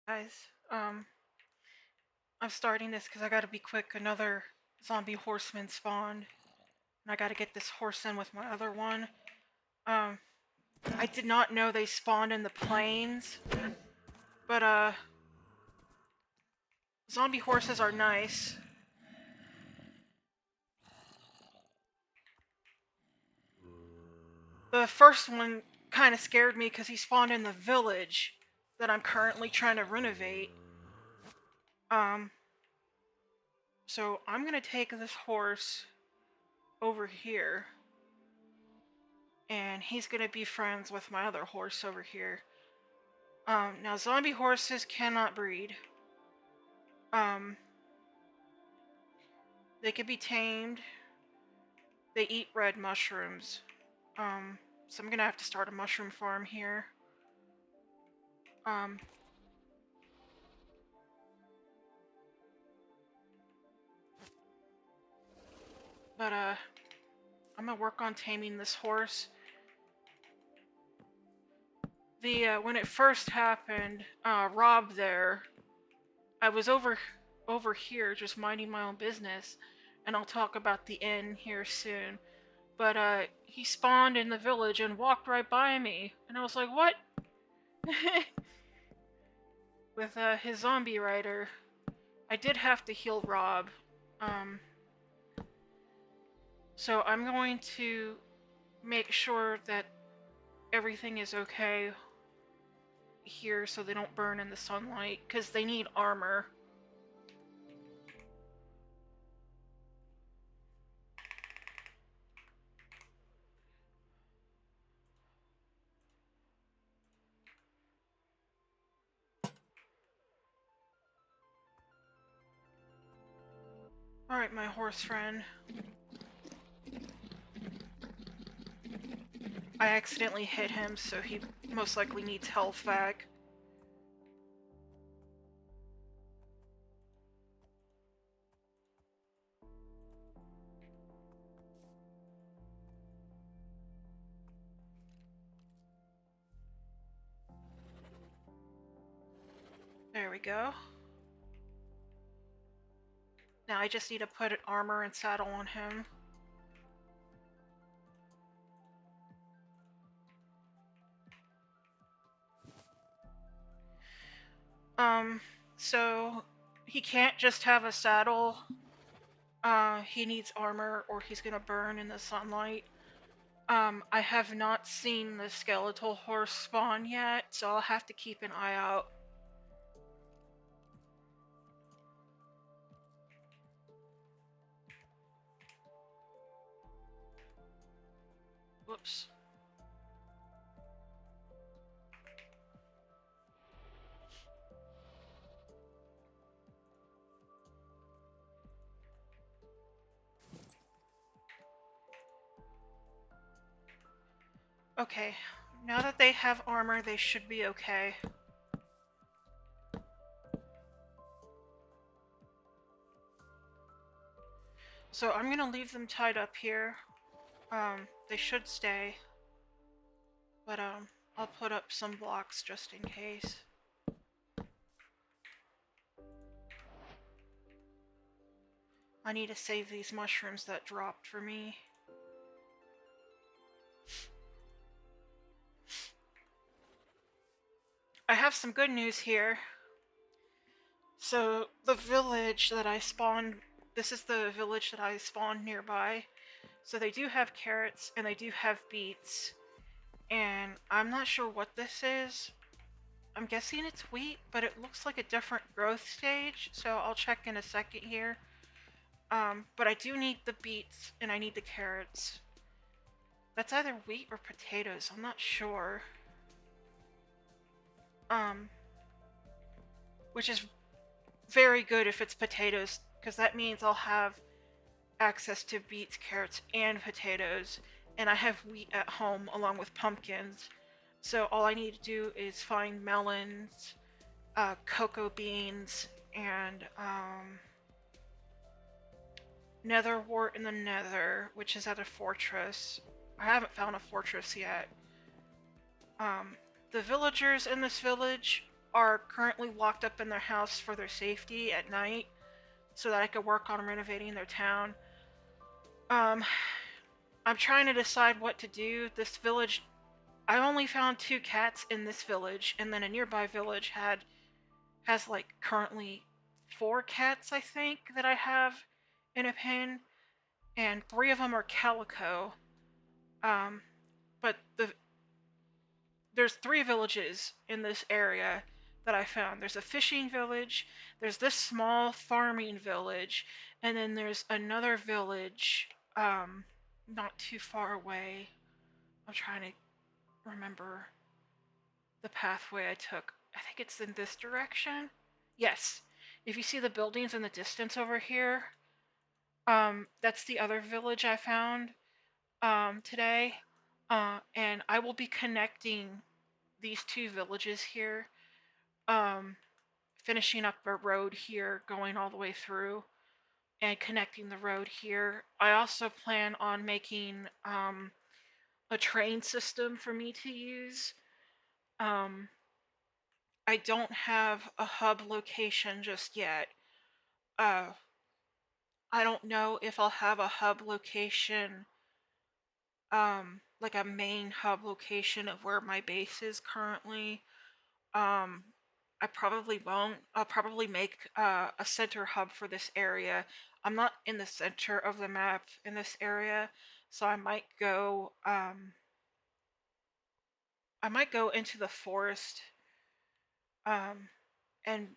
Guys, I'm starting this because I gotta be quick. Another zombie horseman spawned, and I gotta get this horse in with my other one. Um, I did not know they spawned in the plains, but zombie horses are nice. The first one kind of scared me because he spawned in the village that I'm currently trying to renovate. Um, so I'm gonna take this horse over here, and he's gonna be friends with my other horse over here. Now zombie horses cannot breed. Um, they can be tamed. They eat red mushrooms. So I'm gonna have to start a mushroom farm here. Um, but I'm gonna work on taming this horse. The when it first happened, Rob there, I was over here just minding my own business, and I'll talk about the inn here soon. But he spawned in the village and walked right by me, and I was like, what? With his zombie rider. I did have to heal Rob. Um, so I'm going to make sure that everything is okay here so they don't burn in the sunlight, because they need armor. Alright, my horse friend. I accidentally hit him, so he most likely needs health back. There we go. Now I just need to put an armor and saddle on him. So he can't just have a saddle. He needs armor or he's gonna burn in the sunlight. I have not seen the skeletal horse spawn yet, so I'll have to keep an eye out. Whoops. Okay, now that they have armor, they should be okay. So I'm gonna leave them tied up here. They should stay. But I'll put up some blocks just in case. I need to save these mushrooms that dropped for me. I have some good news here. So the village that I spawned, this is the village that I spawned nearby. So they do have carrots and they do have beets. And I'm not sure what this is. I'm guessing it's wheat, but it looks like a different growth stage. So I'll check in a second here. But I do need the beets and I need the carrots. That's either wheat or potatoes, I'm not sure. Which is very good if it's potatoes, because that means I'll have access to beets, carrots, and potatoes, and I have wheat at home along with pumpkins. So all I need to do is find melons, cocoa beans, and nether wart in the nether, which is at a fortress. I haven't found a fortress yet. The villagers in this village are currently locked up in their house for their safety at night so that I could work on renovating their town. Um, I'm trying to decide what to do. This village, I only found 2 cats in this village, and then a nearby village has like currently 4 cats, I think, that I have in a pen, and 3 of them are calico. Um, but there's 3 villages in this area that I found. There's a fishing village, there's this small farming village, and then there's another village not too far away. I'm trying to remember the pathway I took. I think it's in this direction. Yes. If you see the buildings in the distance over here, that's the other village I found today. And I will be connecting these 2 villages here, um, finishing up a road here, going all the way through, and connecting the road here. I also plan on making a train system for me to use. Um, I don't have a hub location just yet. Uh, I don't know if I'll have a hub location, like a main hub location of where my base is currently. Um, I probably won't. I'll probably make a center hub for this area. I'm not in the center of the map in this area, so I might go into the forest um, and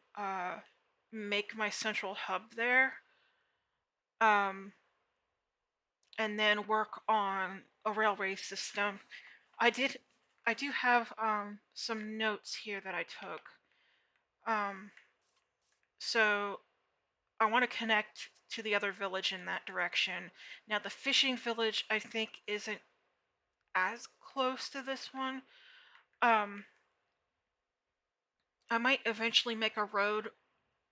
make my central hub there, um, and then work on a railway system. I did. I do have some notes here that I took. Um, so I want to connect to the other village in that direction. Now, the fishing village, I think, isn't as close to this one. Um, I might eventually make a road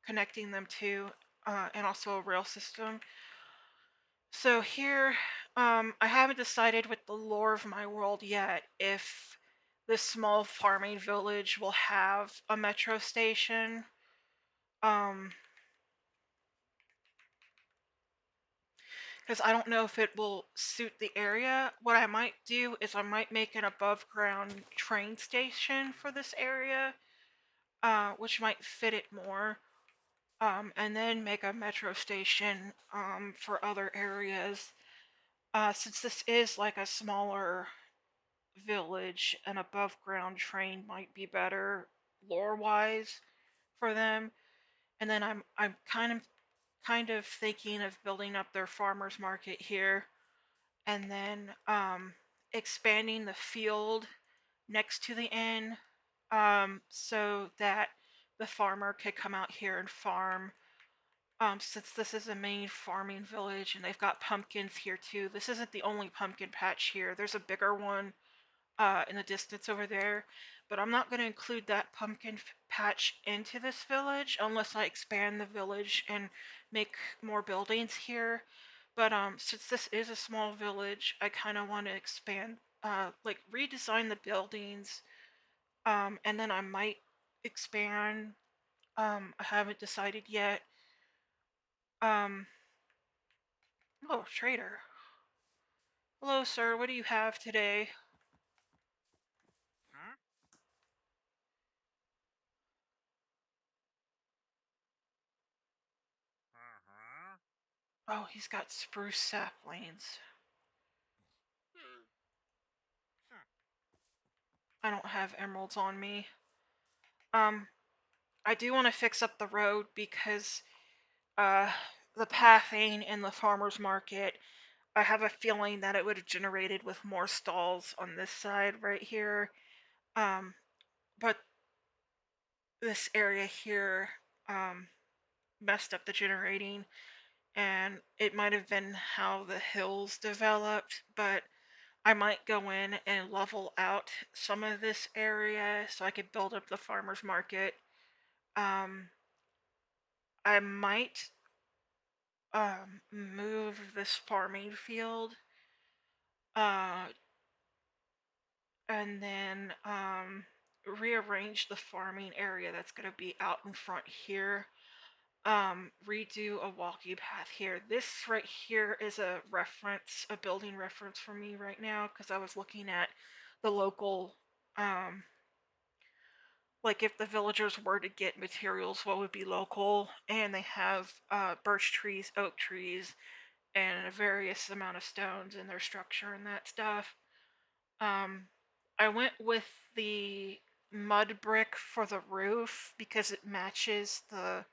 connecting them to, and also a rail system. So here, I haven't decided with the lore of my world yet if this small farming village will have a metro station. Um, because I don't know if it will suit the area. What I might do is I might make an above ground train station for this area, which might fit it more, and then make a metro station for other areas. Since this is like a smaller village, an above ground train might be better lore wise for them. And then I'm kind of thinking of building up their farmers market here, and then expanding the field next to the inn, so that the farmer could come out here and farm. Since this is a main farming village and they've got pumpkins here too. This isn't the only pumpkin patch here. There's a bigger one in the distance over there, but I'm not going to include that pumpkin patch into this village unless I expand the village and make more buildings here. But since this is a small village, I kind of want to expand, like redesign the buildings, and then I might expand. I haven't decided yet. Um, oh, trader. Hello, sir. What do you have today? Oh, he's got spruce saplings. I don't have emeralds on me. Um, I do want to fix up the road because uh, the pathing in the farmer's market, I have a feeling that it would have generated with more stalls on this side right here. Um, but this area here messed up the generating, and it might have been how the hills developed, but I might go in and level out some of this area so I could build up the farmer's market. Um, I might move this farming field, uh, and then rearrange the farming area that's going to be out in front here. Redo a walking path here. This right here is a reference, a building reference for me right now, because I was looking at the local, like if the villagers were to get materials, what would be local, and they have birch trees, oak trees, and a various amount of stones in their structure and that stuff. I went with the mud brick for the roof because it matches the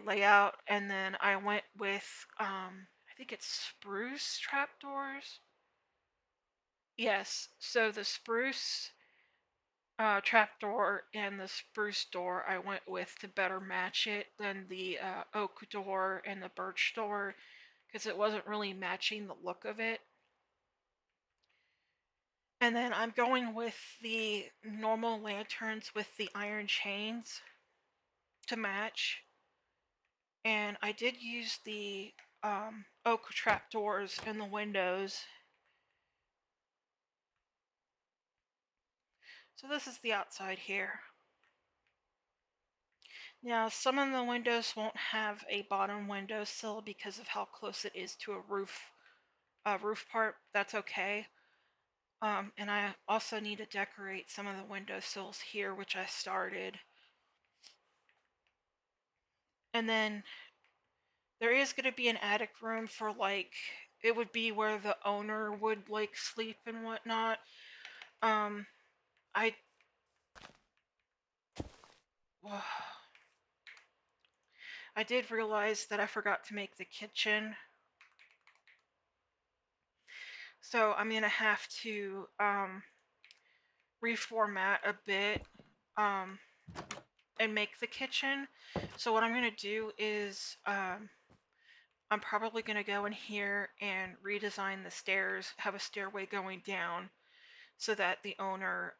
layout, and then I went with I think it's spruce trapdoors. Yes, so the spruce trapdoor and the spruce door I went with to better match it than the oak door and the birch door, because it wasn't really matching the look of it. And then I'm going with the normal lanterns with the iron chains to match. And I did use the oak trapdoors in the windows. So this is the outside here. Now, some of the windows won't have a bottom windowsill because of how close it is to a roof part. That's okay. And I also need to decorate some of the windowsills here, which I started. And then there is going to be an attic room for, like, it would be where the owner would, like, sleep and whatnot. I I did realize that I forgot to make the kitchen, so I'm gonna have to reformat a bit and make the kitchen. So what I'm gonna do is I'm probably gonna go in here and redesign the stairs, have a stairway going down, so that the owner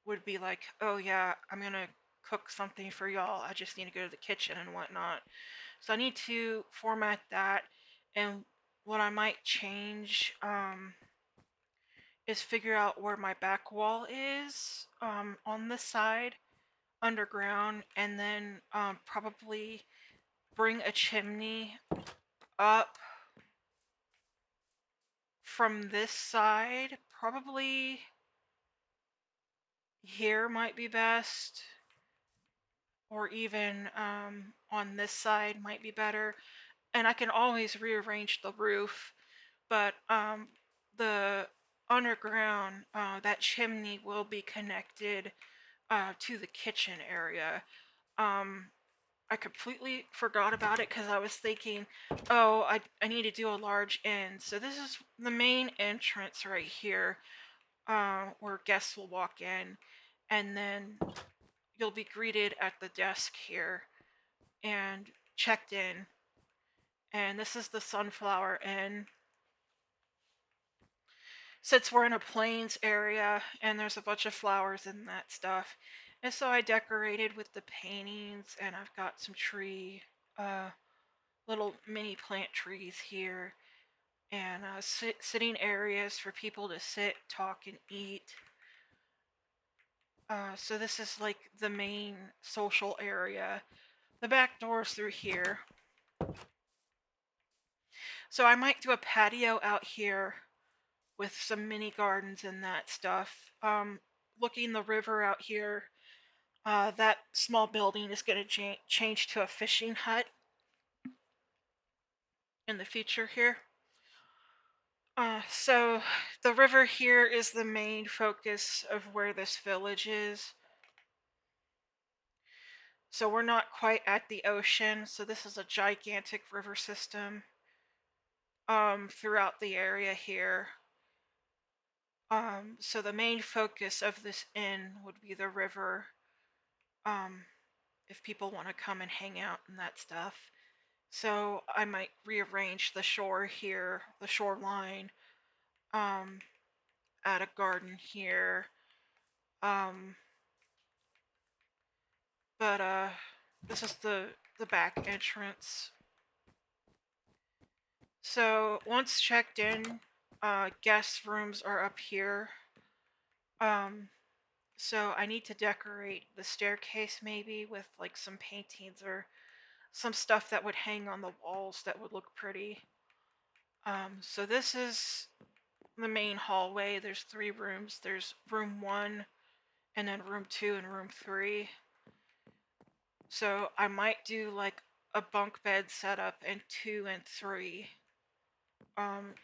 would be like, oh yeah, I'm gonna cook something for y'all, I just need to go to the kitchen and whatnot. So I need to format that, and what I might change is figure out where my back wall is on this side underground, and then probably bring a chimney up from this side. Probably here might be best, or even on this side might be better. And I can always rearrange the roof, but the underground, that chimney will be connected to the kitchen area. I completely forgot about it because I was thinking, oh, I need to do a large inn. So this is the main entrance right here, where guests will walk in, and then you'll be greeted at the desk here and checked in. And this is the Sunflower Inn. Since we're in a plains area and there's a bunch of flowers and that stuff. And so I decorated with the paintings, and I've got some little mini plant trees here, and sitting areas for people to sit, talk, and eat. So this is like the main social area. The back door's through here. So I might do a patio out here with some mini gardens and that stuff. Looking the river out here, that small building is going to change to a fishing hut in the future here. So the river here is the main focus of where this village is. So we're not quite at the ocean, so this is a gigantic river system throughout the area here. So the main focus of this inn would be the river, if people want to come and hang out and that stuff. So I might rearrange the shore here, the shoreline, add a garden here. But this is the back entrance. So once checked in, guest rooms are up here. So I need to decorate the staircase maybe with like some paintings or some stuff that would hang on the walls that would look pretty. So this is the main hallway. There's 3 rooms. There's room 1 and then room 2 and room 3. So I might do like a bunk bed setup in 2 and 3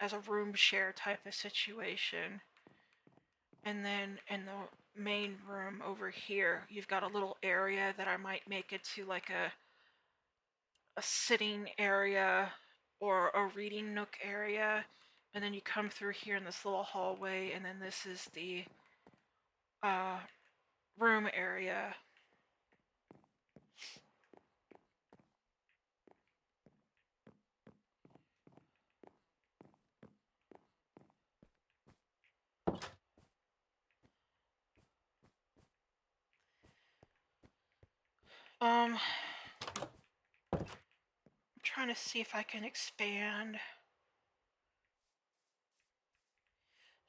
as a room share type of situation. And then in the main room over here, you've got a little area that I might make it to like a sitting area or a reading nook area. And then you come through here in this little hallway, and then this is the room area. I'm trying to see if I can expand.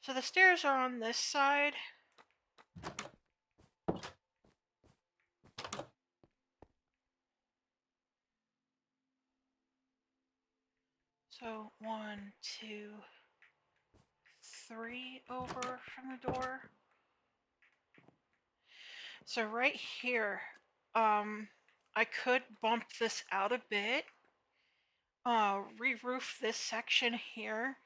So the stairs are on this side. So 1, 2, 3 over from the door. So right here, I could bump this out a bit, re-roof this section here,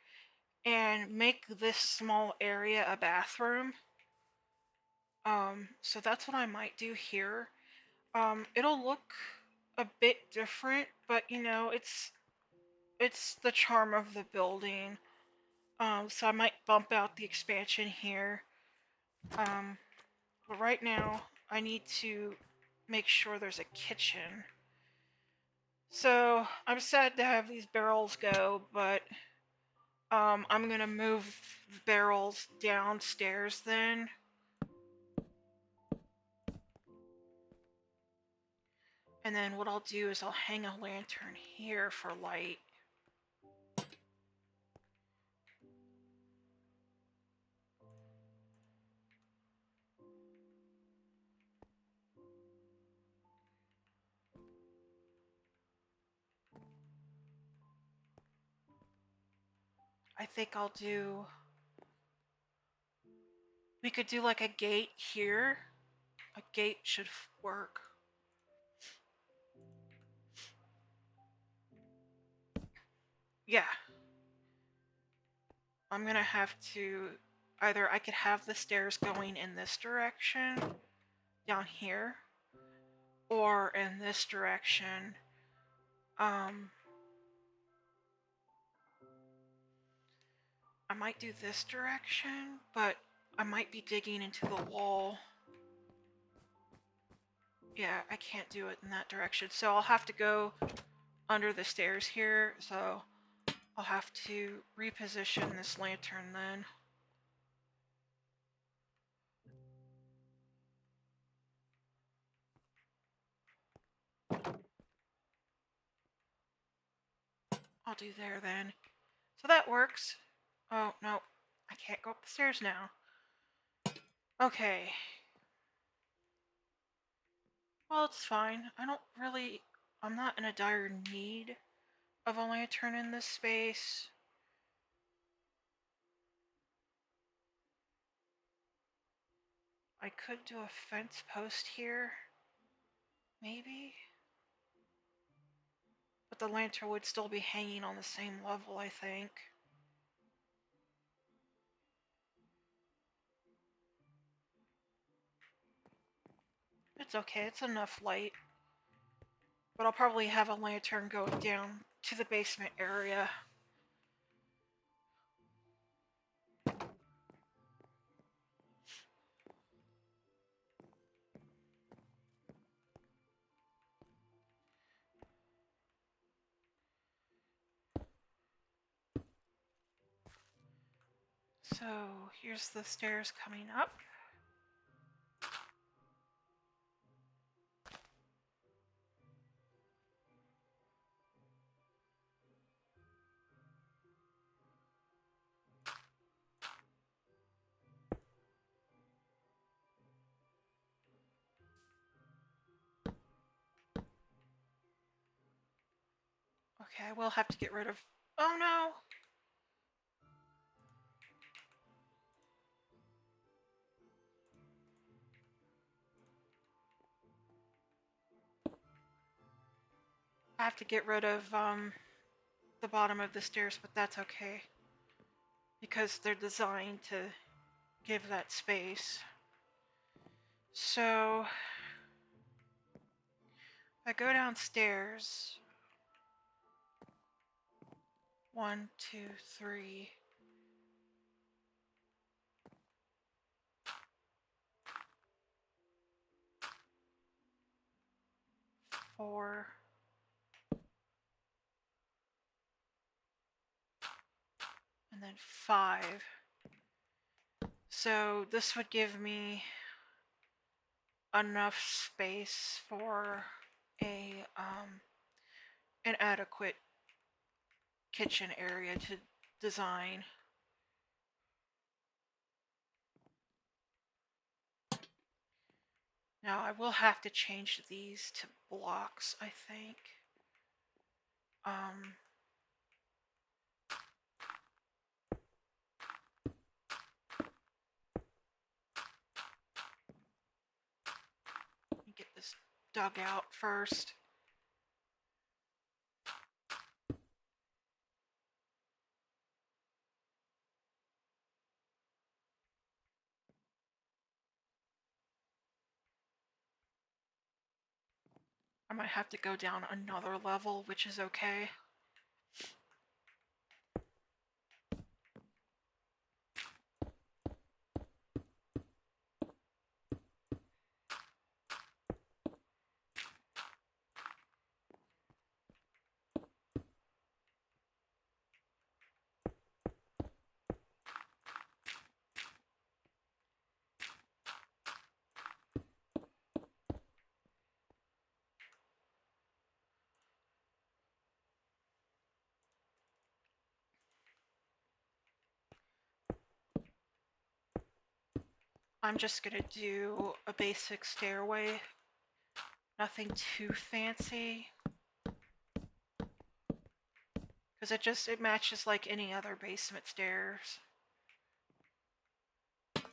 and make this small area a bathroom. So that's what I might do here. It'll look a bit different, but you know, it's the charm of the building. So I might bump out the expansion here. But right now, I need to make sure there's a kitchen. So I'm sad to have these barrels go, but I'm gonna move the barrels downstairs then. And then what I'll do is I'll hang a lantern here for light. I think we could do like a gate here. A gate should work. Yeah. I'm gonna have to, either I could have the stairs going in this direction, down here, or in this direction. I might do this direction, but I might be digging into the wall. Yeah, I can't do it in that direction. So I'll have to go under the stairs here. So I'll have to reposition this lantern then. I'll do there then. So that works. Oh, no. I can't go up the stairs now. Okay. Well, it's fine. I'm not in a dire need of a lantern in this space. I could do a fence post here. Maybe? But the lantern would still be hanging on the same level, I think. It's okay, it's enough light. But I'll probably have a lantern going down to the basement area. So here's the stairs coming up. Okay, we'll have to get rid of... Oh no! I have to get rid of the bottom of the stairs, but that's okay. Because they're designed to give that space. So, if I go downstairs, 1, 2, 3, 4, and then 5. So this would give me enough space for an adequate kitchen area to design. Now I will have to change these to blocks, I think. Let me get this dug out first. I might have to go down another level, which is okay. I'm just gonna do a basic stairway. Nothing too fancy. Because it matches like any other basement stairs. I'll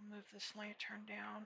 move this lantern down.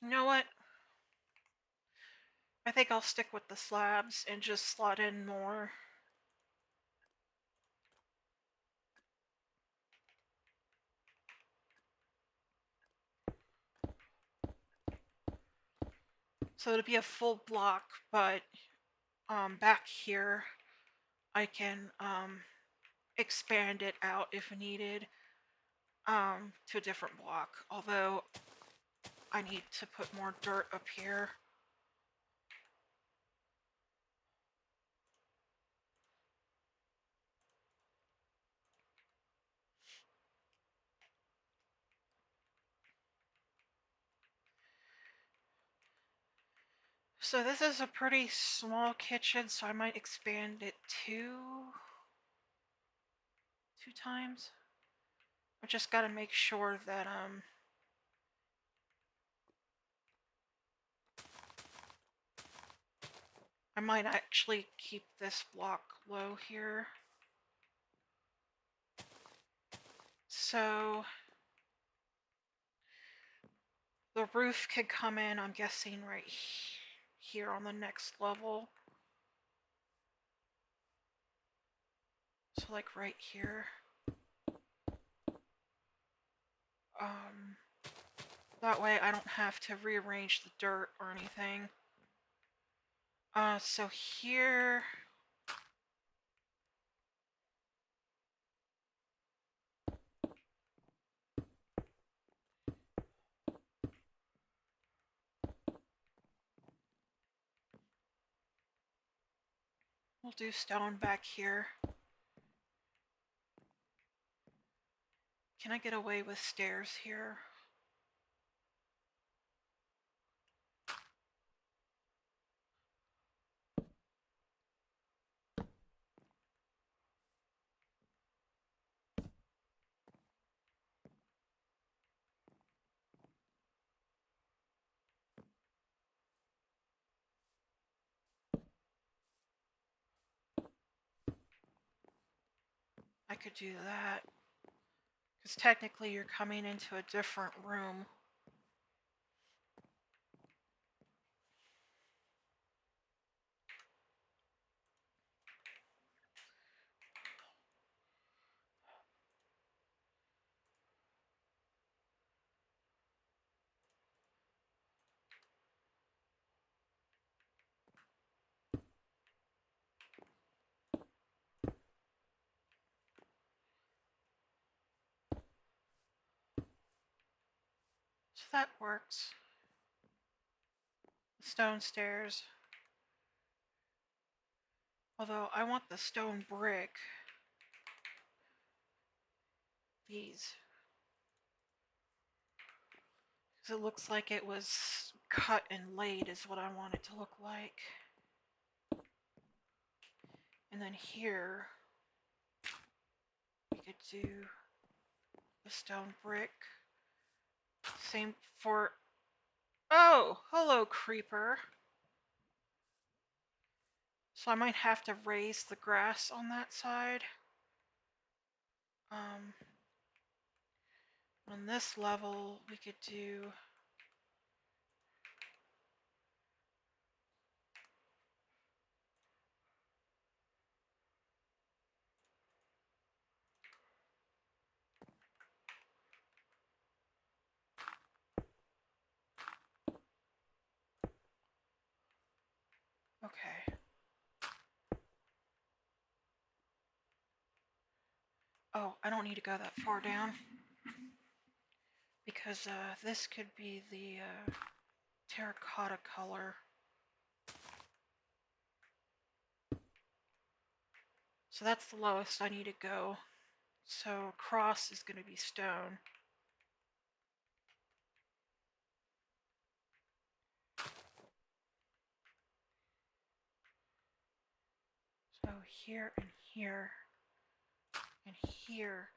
You know what? I think I'll stick with the slabs and just slot in more. So it'll be a full block, but back here I can expand it out if needed to a different block. Although I need to put more dirt up here. So this is a pretty small kitchen, so I might expand it two times. I just gotta make sure that I might actually keep this block low here. So the roof could come in, I'm guessing, right here on the next level. So like right here. That way I don't have to rearrange the dirt or anything. So here... We'll do stone back here. Can I get away with stairs here? I could do that. Because technically you're coming into a different room. So that works. Stone stairs. Although I want the stone brick. These. Because it looks like it was cut and laid is what I want it to look like. And then here, we could do the stone brick. Same for... Oh! Hello, creeper. So I might have to raise the grass on that side. On this level, we could do... Okay. Oh, I don't need to go that far down. Because this could be the terracotta color. So that's the lowest I need to go. So cross is going to be stone. So here and here and here.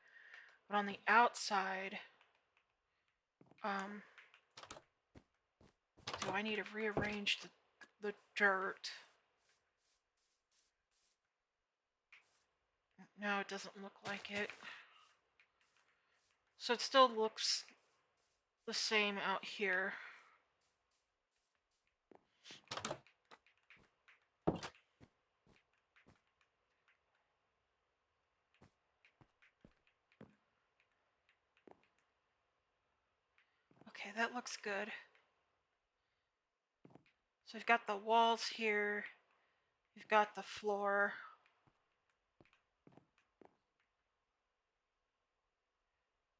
But on the outside, do I need to rearrange the dirt? No, it doesn't look like it. So it still looks the same out here. Okay, that looks good. So we've got the walls here. We've got the floor.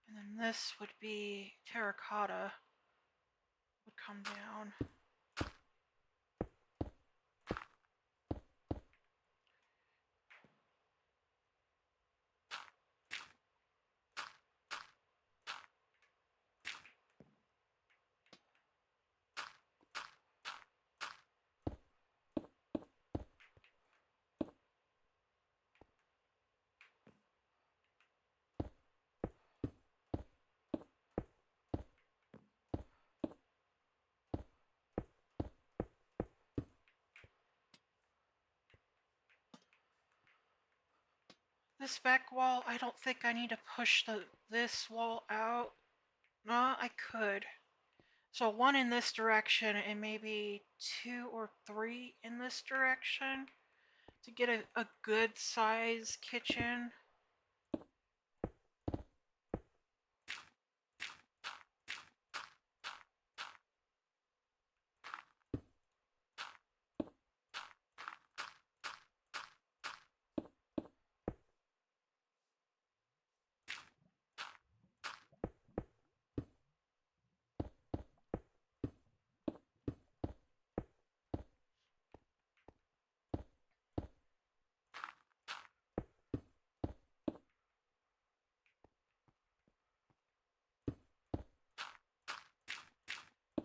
And then this would be terracotta. Would come down. This back wall, I don't think I need to push this wall out. No, I could. So one in this direction and maybe 2 or 3 in this direction to get a good size kitchen.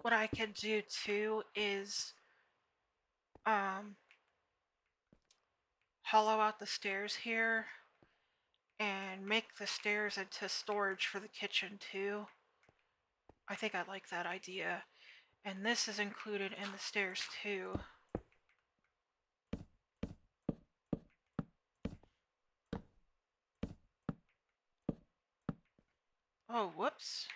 What I could do too is hollow out the stairs here and make the stairs into storage for the kitchen too. I think I like that idea. And this is included in the stairs too. Oh, whoops.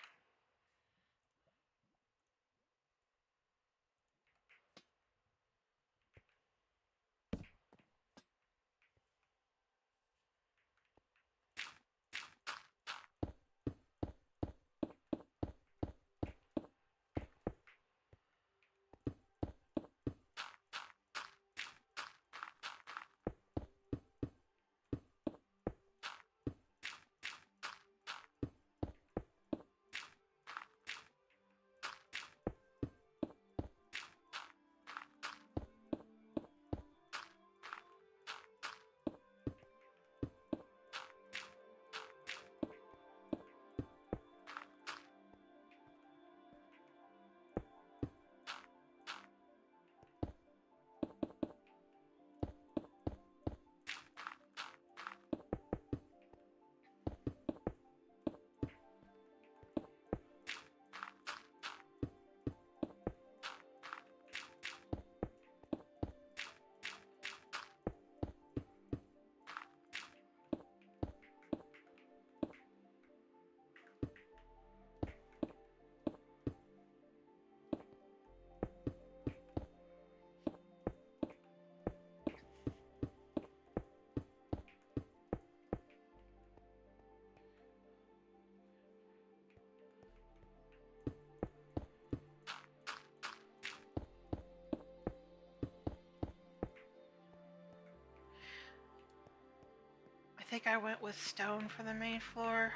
I think I went with stone for the main floor.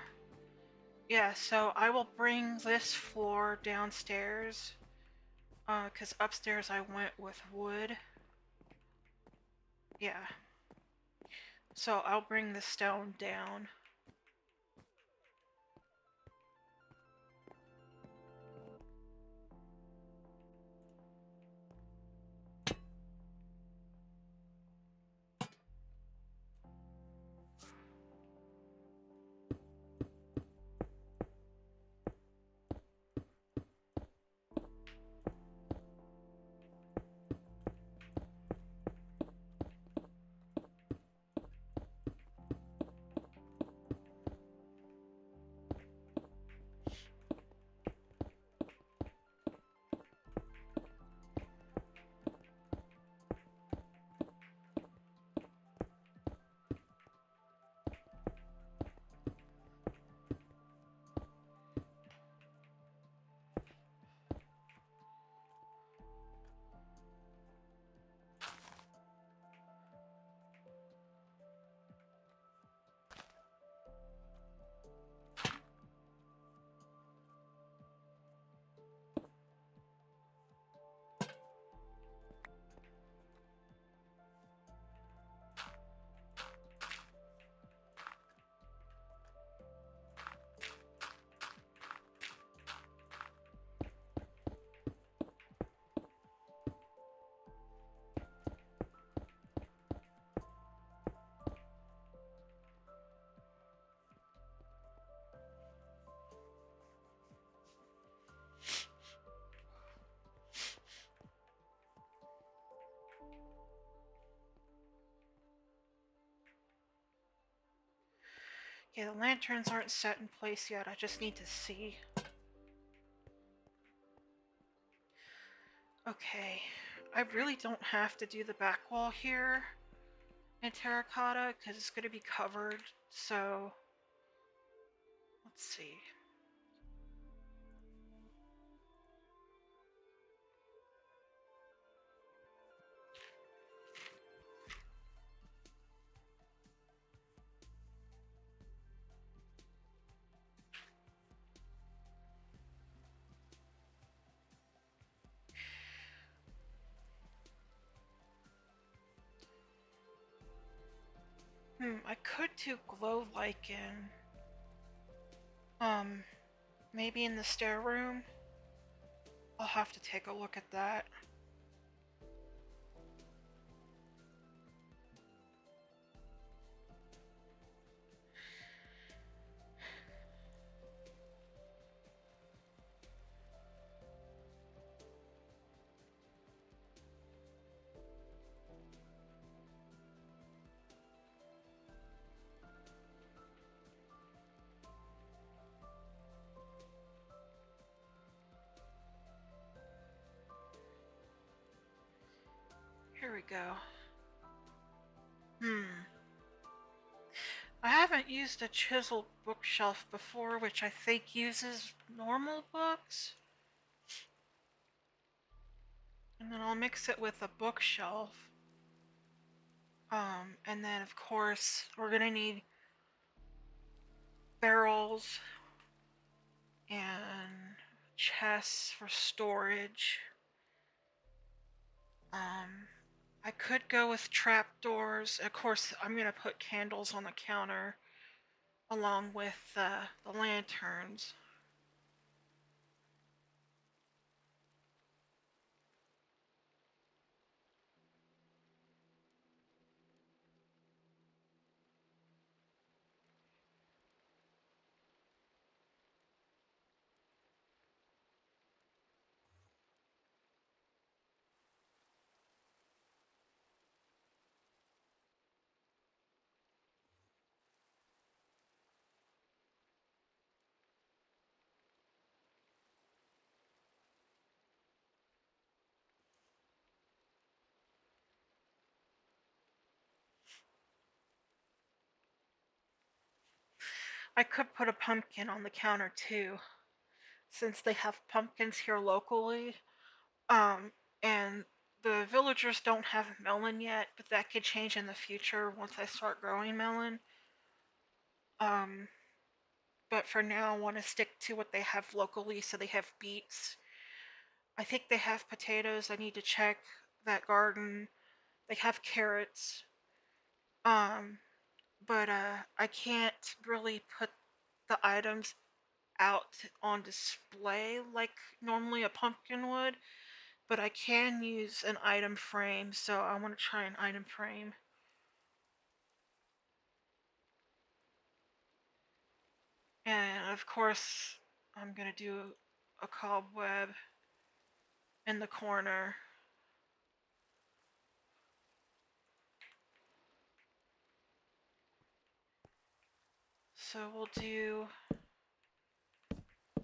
Yeah, so I will bring this floor downstairs. Because upstairs I went with wood. Yeah. So I'll bring the stone down. Yeah, the lanterns aren't set in place yet. I just need to see. Okay. I really don't have to do the back wall here in terracotta because it's going to be covered. So, let's see. I could do glow lichen. Maybe in the stair room. I'll have to take a look at that. Here we go. I haven't used a chiseled bookshelf before, which I think uses normal books. And then I'll mix it with a bookshelf. And then of course we're gonna need barrels and chests for storage. I could go with trapdoors. Of course, I'm gonna put candles on the counter along with the lanterns. I could put a pumpkin on the counter too, since they have pumpkins here locally. And the villagers don't have melon yet, but that could change in the future once I start growing melon. But for now, I want to stick to what they have locally. So they have beets. I think they have potatoes. I need to check that garden. They have carrots. Um, but I can't really put the items out on display like normally a pumpkin would. But I can use an item frame, so I want to try an item frame. And of course, I'm gonna do a cobweb in the corner. So we'll do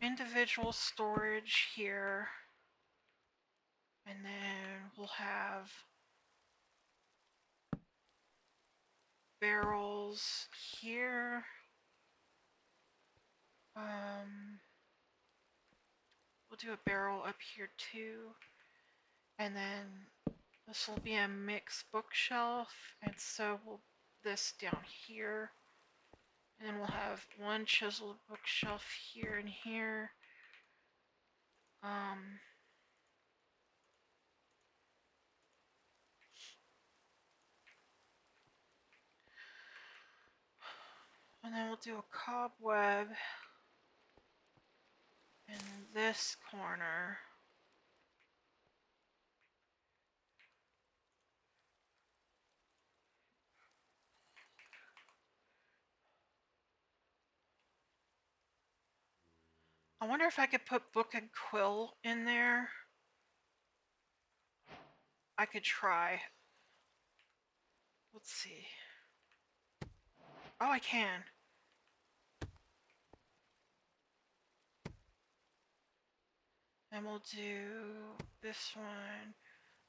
individual storage here. And then we'll have barrels here. We'll do a barrel up here too. And then this will be a mixed bookshelf. And so we'll this down here. And then we'll have one chiseled bookshelf here and here. And then we'll do a cobweb in this corner. I wonder if I could put book and quill in there. I could try. Let's see. Oh, I can. And we'll do this one,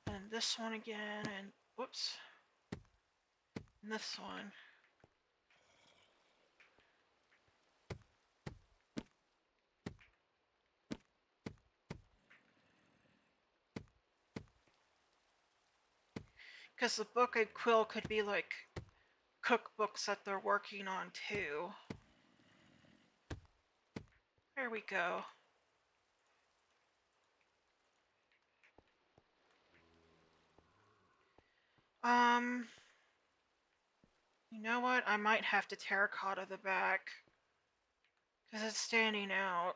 and this one again, and whoops, and this one. Because the book and quill could be like cookbooks that they're working on too. There we go. You know what? I might have to terracotta the back. Because it's standing out.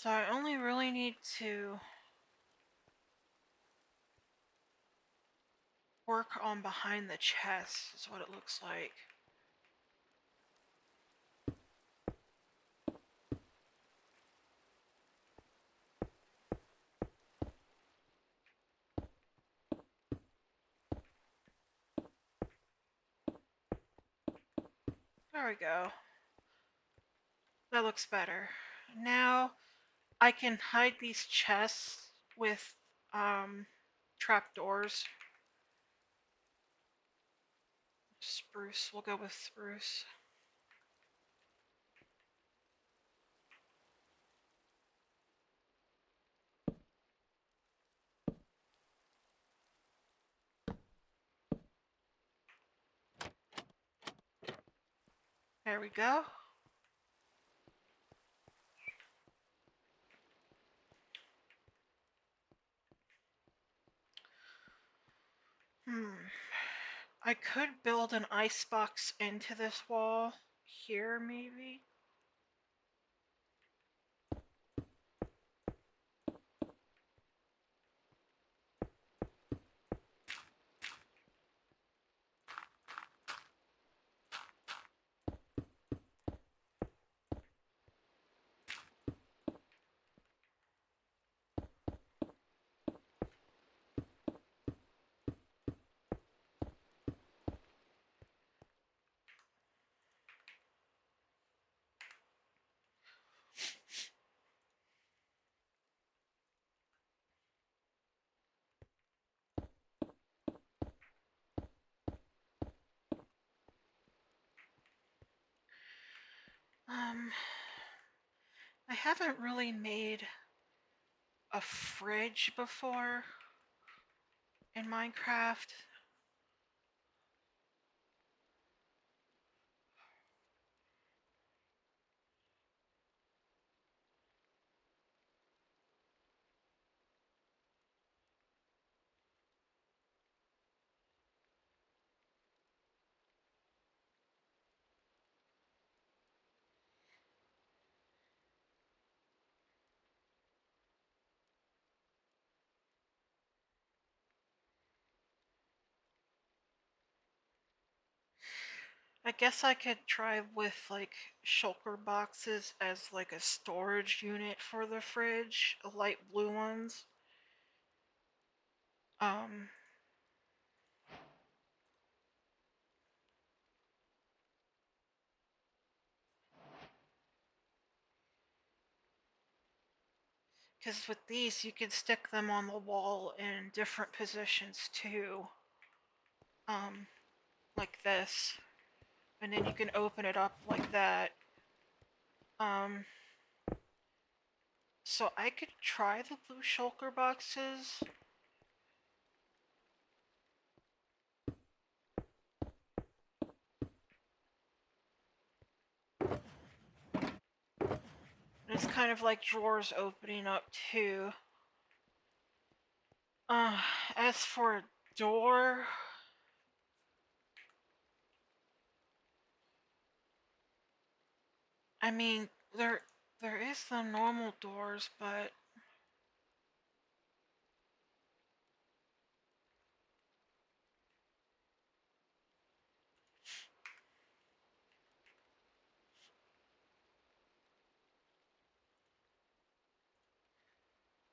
So I only really need to work on behind the chest, is what it looks like. There we go. That looks better. Now I can hide these chests with trapdoors. Spruce, we'll go with spruce. There we go. I could build an icebox into this wall here, maybe. I haven't really made a fridge before in Minecraft. I guess I could try with like shulker boxes as like a storage unit for the fridge, light blue ones. Because with these you can stick them on the wall in different positions too. Like this. And then you can open it up like that. So I could try the blue shulker boxes. It's kind of like drawers opening up too. As for a door, I mean, there is some normal doors, but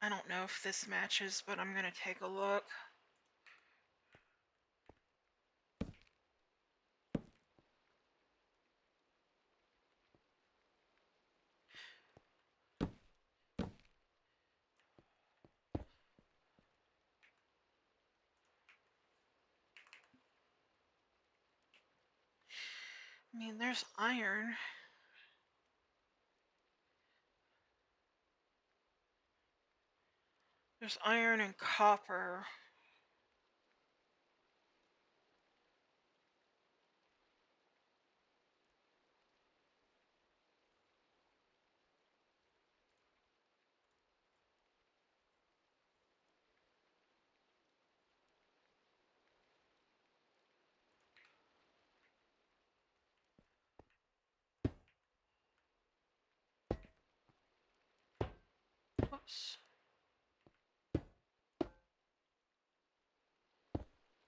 I don't know if this matches, but I'm gonna take a look. I mean, there's iron. There's iron and copper. Whoops.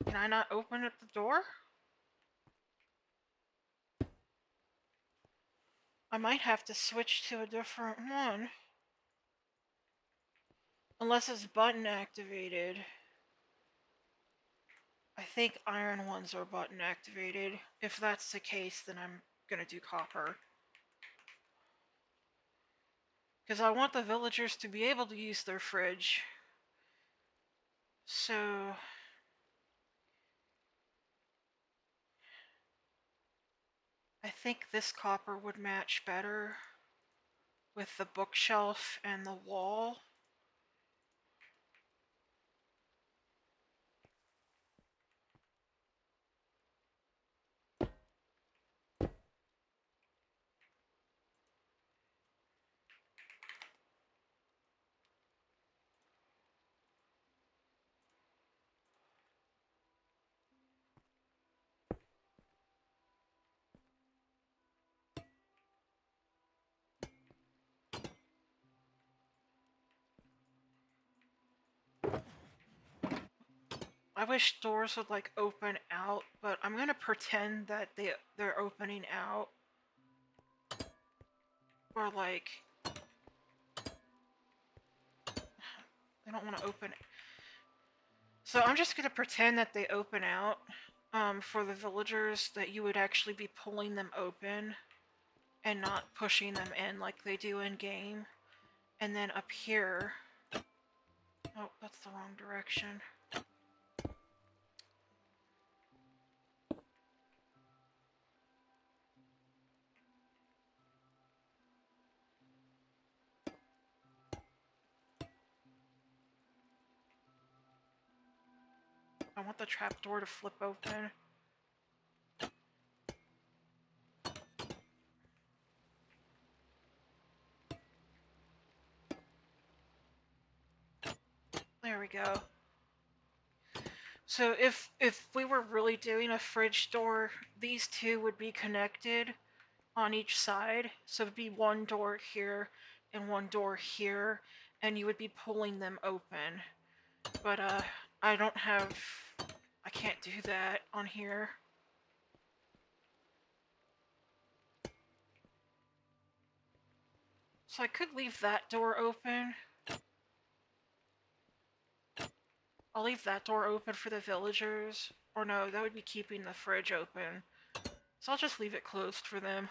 Can I not open at the door? I might have to switch to a different one. Unless it's button activated. I think iron ones are button activated. If that's the case, then I'm gonna do copper. Because I want the villagers to be able to use their fridge. So I think this copper would match better with the bookshelf and the wall. I wish doors would like open out, but I'm gonna pretend that they're opening out. Or like they don't want to open it. So I'm just gonna pretend that they open out for the villagers, that you would actually be pulling them open and not pushing them in like they do in game. And then up here, oh, that's the wrong direction. I want the trapdoor to flip open. There we go. So if we were really doing a fridge door, these two would be connected on each side. So it'd be one door here and one door here, and you would be pulling them open. But I can't do that on here. So I could leave that door open. I'll leave that door open for the villagers. Or no, that would be keeping the fridge open. So I'll just leave it closed for them.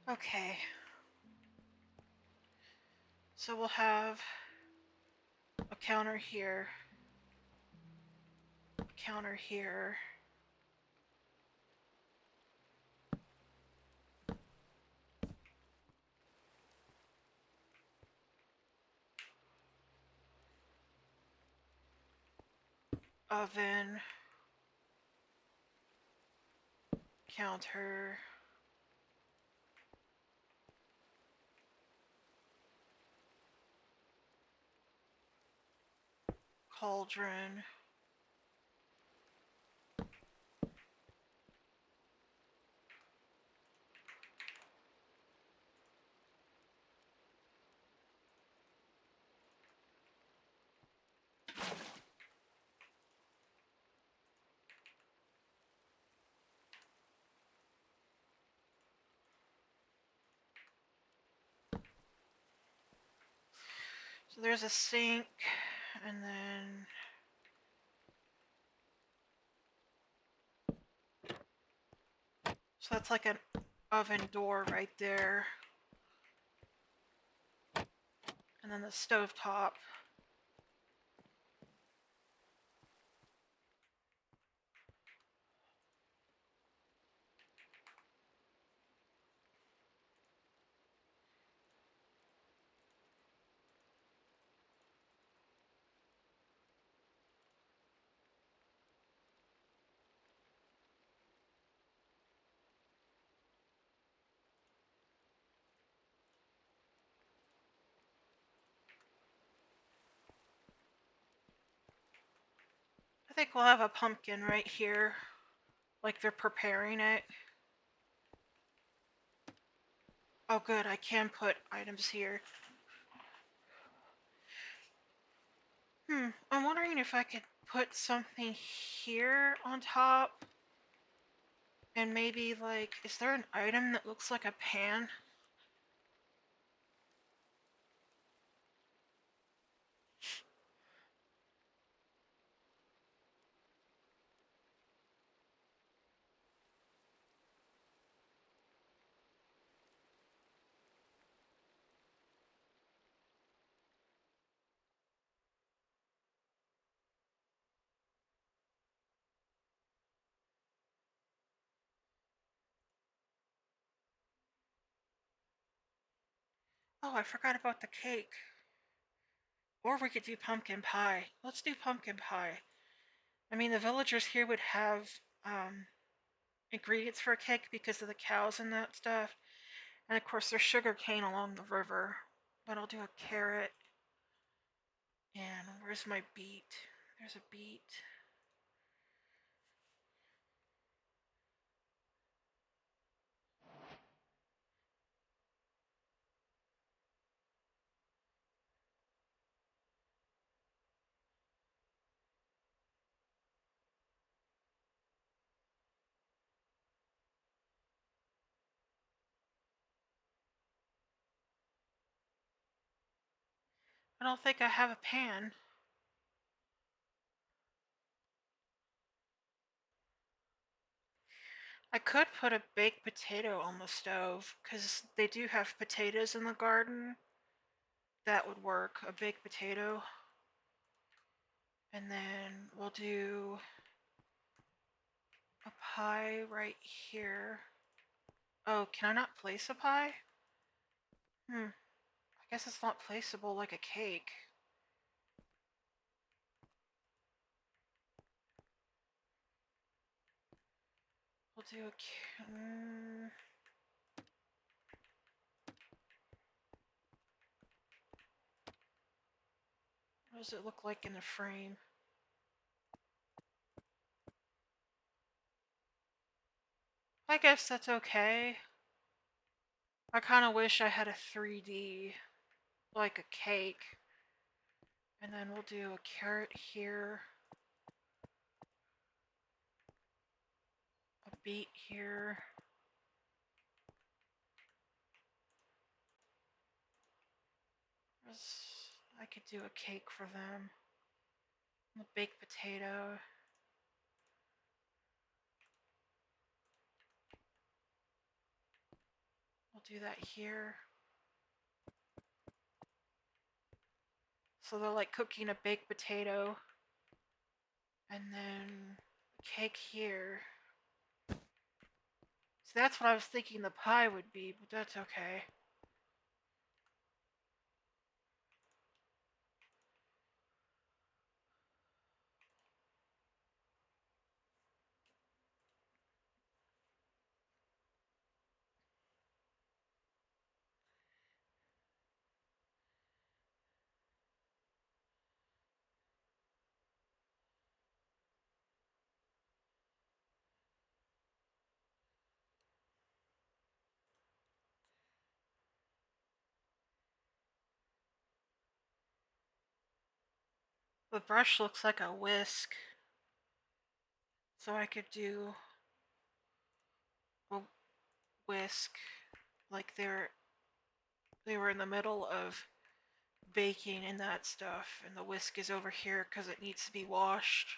Okay. So we'll have a counter here, a counter here. Oven, counter, cauldron. So there's a sink, and then So that's like an oven door right there. And then the stove top. I think we'll have a pumpkin right here, like they're preparing it. Oh good, I can put items here. I'm wondering if I could put something here on top. And maybe like, is there an item that looks like a pan? Oh, I forgot about the cake. Or we could do pumpkin pie. Let's do pumpkin pie. I mean, the villagers here would have ingredients for a cake because of the cows and that stuff. And of course, there's sugar cane along the river. But I'll do a carrot. And where's my beet? There's a beet. I don't think I have a pan. I could put a baked potato on the stove because they do have potatoes in the garden. That would work, a baked potato. And then we'll do a pie right here. Oh, can I not place a pie? I guess it's not placeable like a cake. We'll do a... what does it look like in the frame? I guess that's okay. I kind of wish I had a 3D, like a cake. And then we'll do a carrot here. A beet here. I could do a cake for them. A baked potato. We'll do that here. So they're like cooking a baked potato. And then cake here. So that's what I was thinking the pie would be, but that's okay. The brush looks like a whisk. So I could do a whisk like they were in the middle of baking and that stuff, and the whisk is over here because it needs to be washed.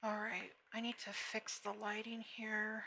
Alright, I need to fix the lighting here.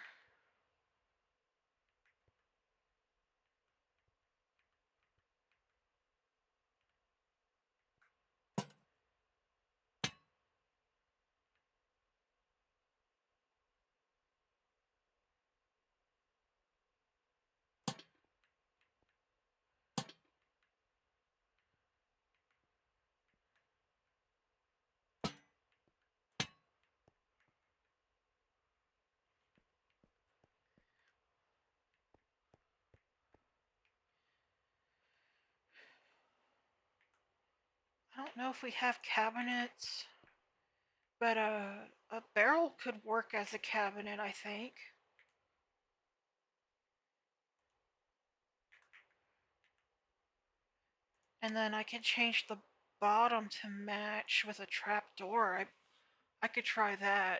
I don't know if we have cabinets, but a barrel could work as a cabinet, I think. And then I can change the bottom to match with a trap door. I could try that.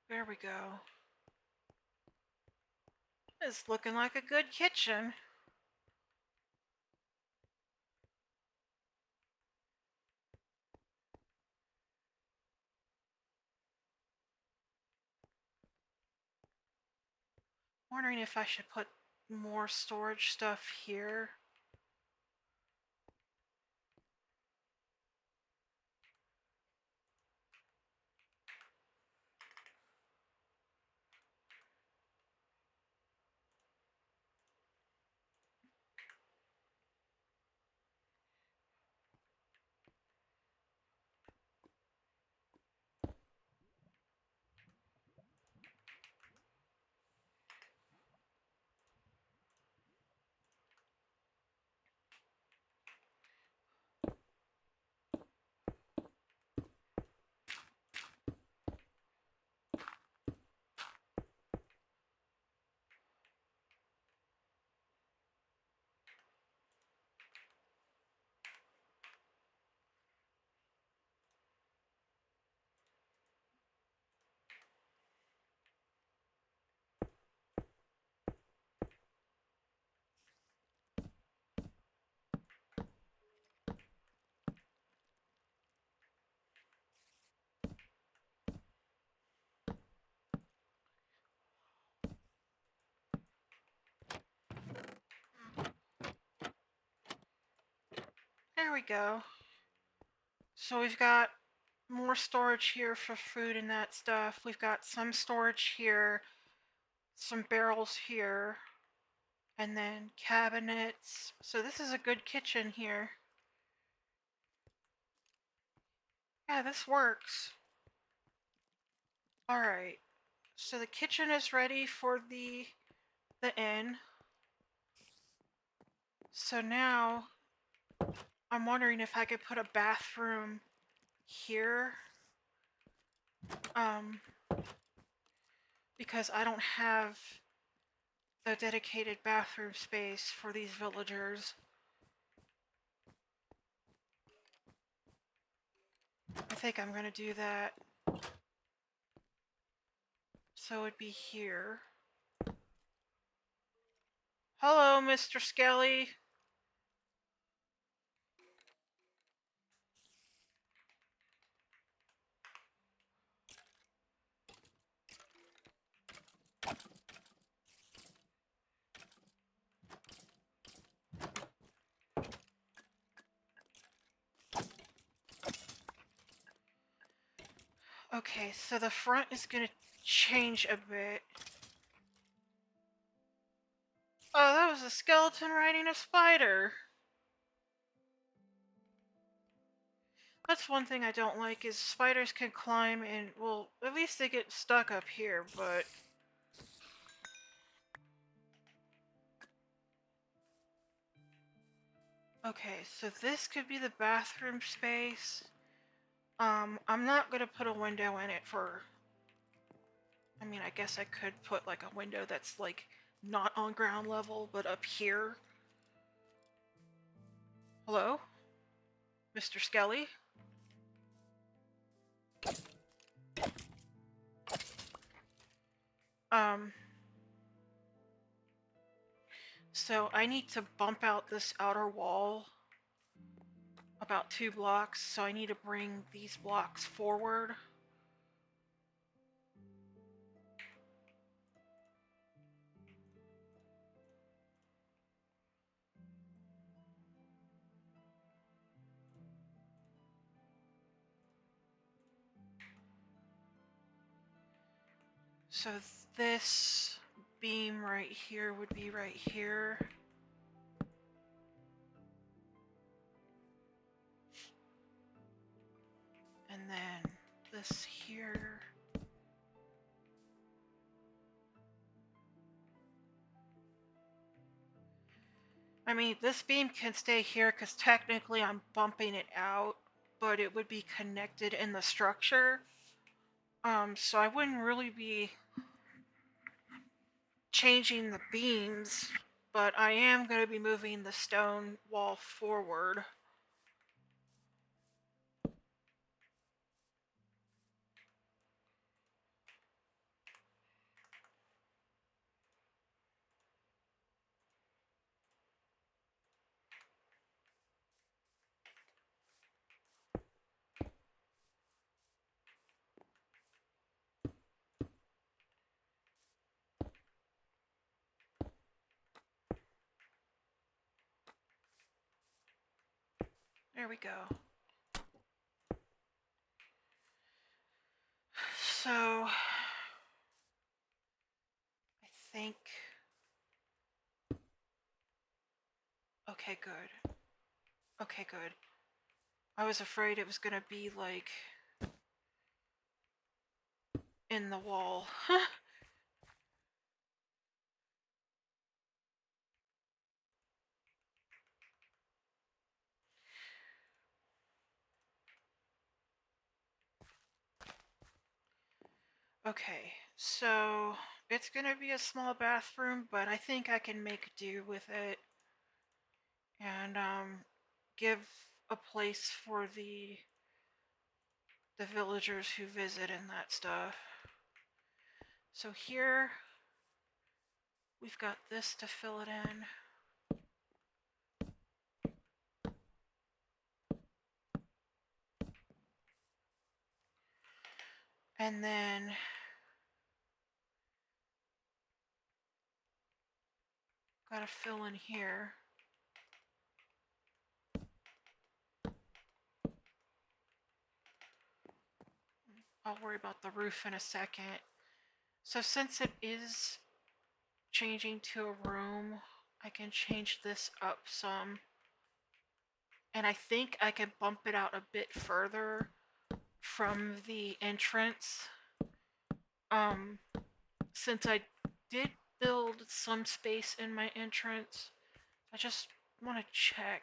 There we go. It's looking like a good kitchen. Wondering if I should put more storage stuff here. There we go. So we've got more storage here for food and that stuff. We've got some storage here, some barrels here, and then cabinets. So this is a good kitchen here. Yeah, this works. Alright, so the kitchen is ready for the inn. So now I'm wondering if I could put a bathroom here. Because I don't have a dedicated bathroom space for these villagers. I think I'm gonna do that. So it'd be here. Hello, Mr. Skelly. Okay, so the front is gonna change a bit. Oh, that was a skeleton riding a spider. That's one thing I don't like is spiders can climb and, well, at least they get stuck up here, but... Okay, so this could be the bathroom space. I'm not gonna put a window in it for... I mean, I guess I could put like a window that's like not on ground level, but up here. Hello? Mr. Skelly? Um, so I need to bump out this outer wall about 2 blocks, so I need to bring these blocks forward. So this beam right here would be right here. And then this here. I mean, this beam can stay here because technically I'm bumping it out, but it would be connected in the structure. So I wouldn't really be changing the beams, but I am going to be moving the stone wall forward. There we go. So, I think... Okay, good. Okay, good. I was afraid it was gonna be, like, in the wall. Okay, so it's gonna be a small bathroom, but I think I can make do with it. And, give a place for the villagers who visit and that stuff. So here, we've got this to fill it in. And then gotta fill in here. I'll worry about the roof in a second. So since it is changing to a room, I can change this up some. And I think I can bump it out a bit further from the entrance. Since I did build some space in my entrance, I just want to check.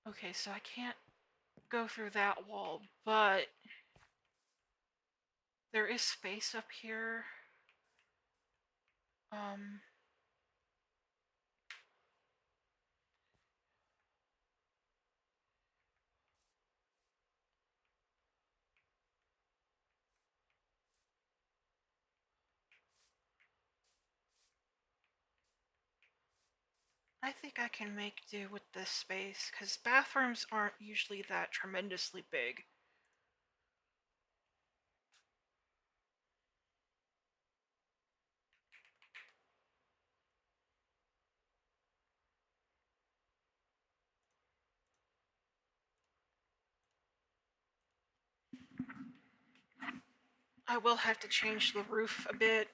Okay, so I can't go through that wall, but there is space up here. I think I can make do with this space, because bathrooms aren't usually that tremendously big. I will have to change the roof a bit.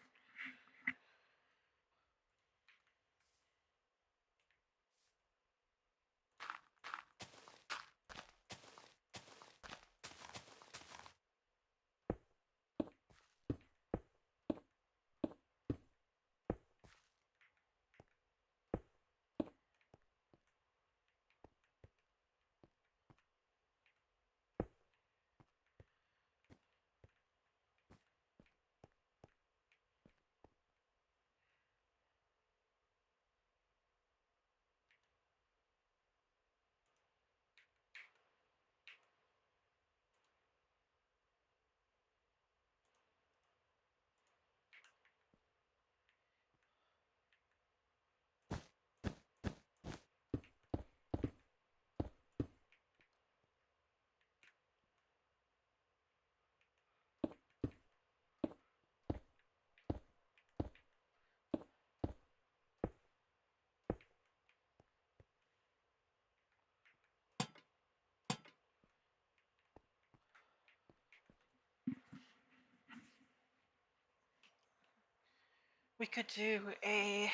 We could do a...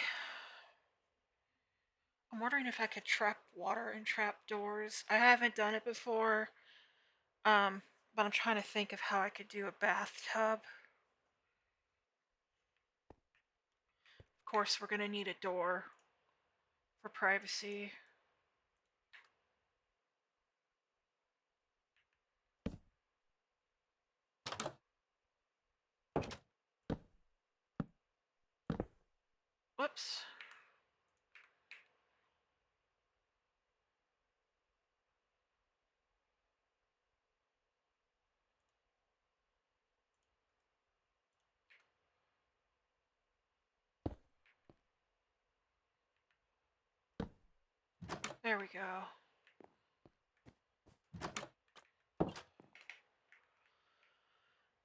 I'm wondering if I could trap water in trap doors. I haven't done it before, but I'm trying to think of how I could do a bathtub. Of course, we're going to need a door for privacy. Whoops. There we go.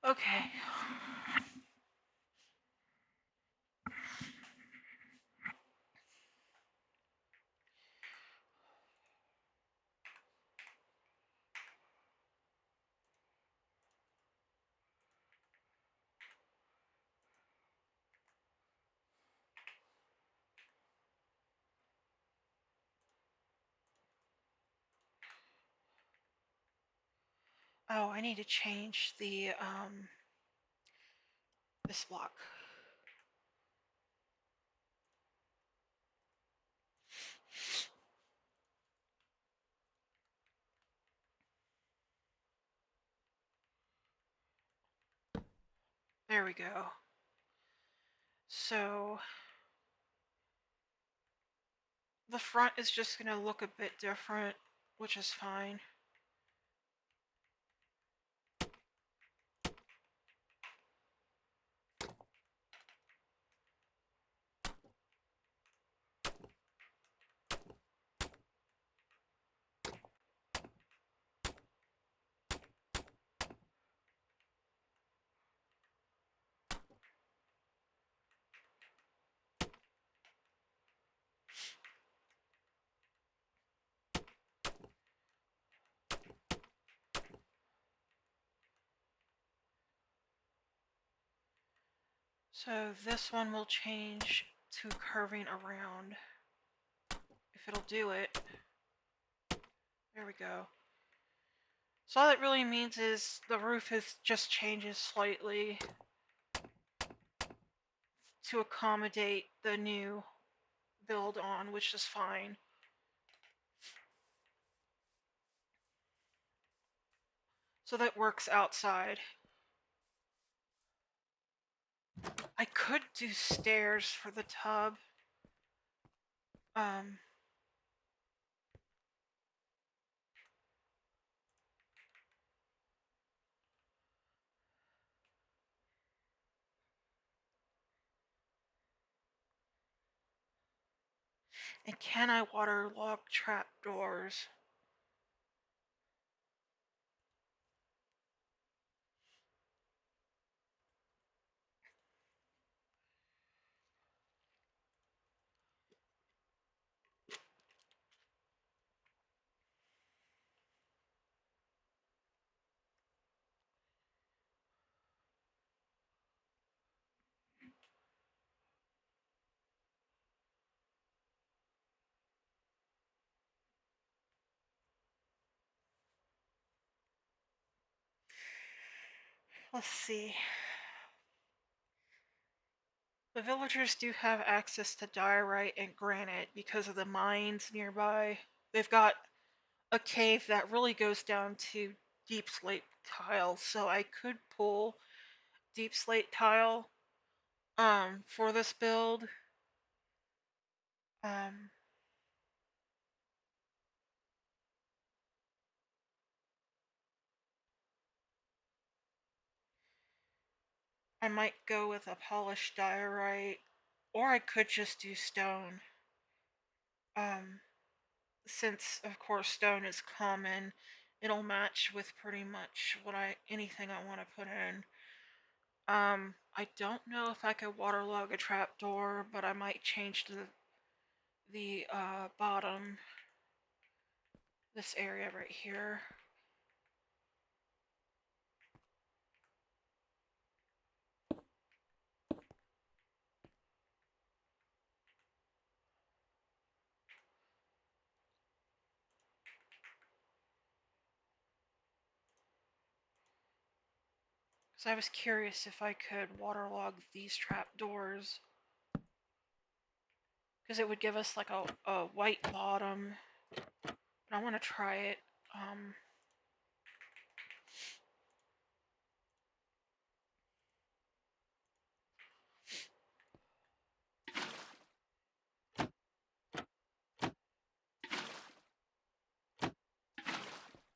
Okay. Oh, I need to change the, this block. There we go. So the front is just going to look a bit different, which is fine. So this one will change to curving around. If it'll do it. There we go. So all that really means is the roof just changes slightly to accommodate the new build on, which is fine. So that works outside. I could do stairs for the tub. And can I waterlog trap doors? Let's see. The villagers do have access to diorite and granite because of the mines nearby. They've got a cave that really goes down to deep slate tile, so I could pull deep slate tile for this build. Um I might go with a polished diorite, or I could just do stone. Um since of course stone is common, it'll match with pretty much anything I want to put in. I don't know if I could waterlog a trapdoor, but I might change the bottom, this area right here. So I was curious if I could waterlog these trapdoors, because it would give us like a white bottom. But I want to try it. Um,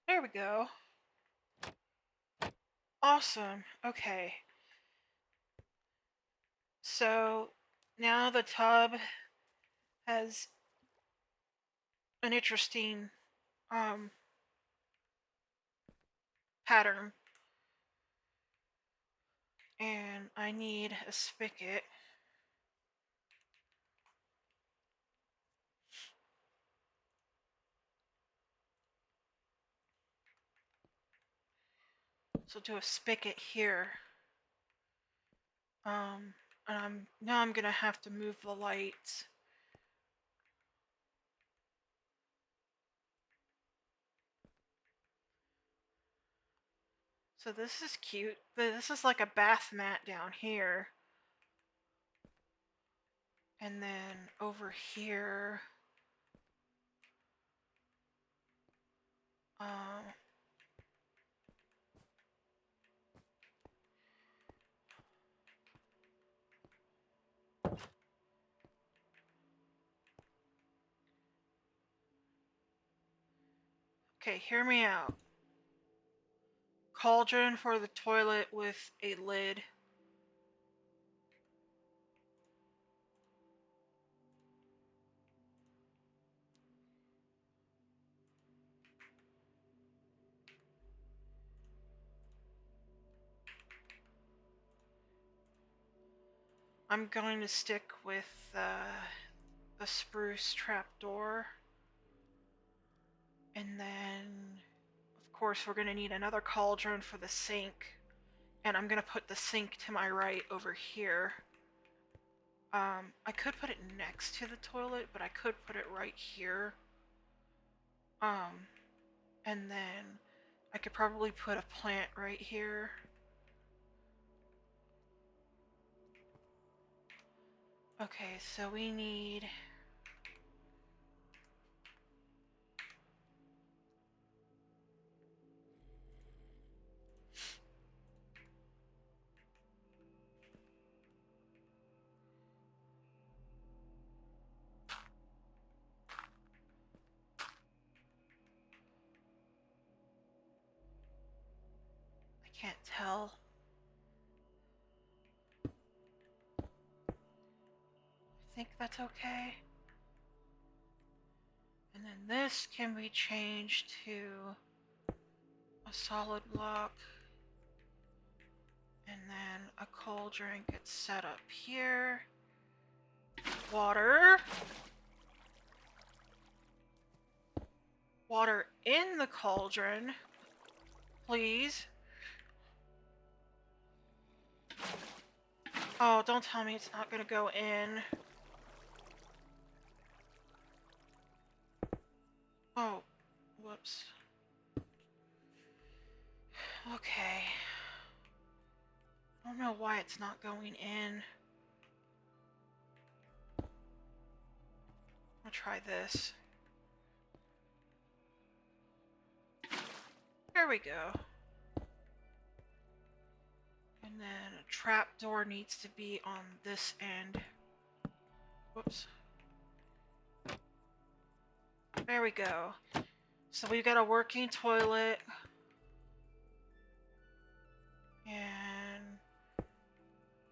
there we go. Awesome. Okay. So now the tub has an interesting um, pattern, and I need a spigot. So do a spigot here. And I'm gonna have to move the lights. So this is cute. This is like a bath mat down here. And then over here, um, okay, hear me out. Cauldron for the toilet with a lid. I'm going to stick with a spruce trapdoor. And then, of course, we're going to need another cauldron for the sink. And I'm going to put the sink to my right over here. I could put it next to the toilet, but I could put it right here. And then I could probably put a plant right here. Okay, so we need... I can't tell. I think that's okay. And then this can be changed to a solid block. And then a cauldron gets set up here. Water. Water in the cauldron, please. Oh, don't tell me it's not gonna go in. Oh, whoops. Okay. don't know why it's not going in. I'll try this. There we go. And then a trap door needs to be on this end. Whoops. There we go. So we've got a working toilet. And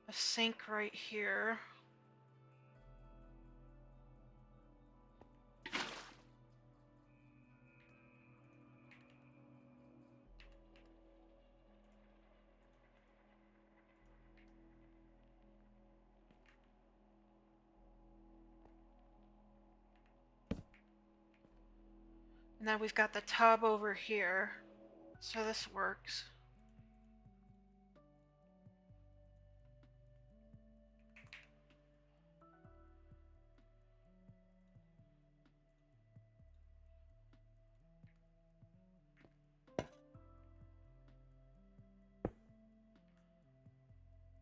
a sink right here. And then we've got the tub over here. So this works.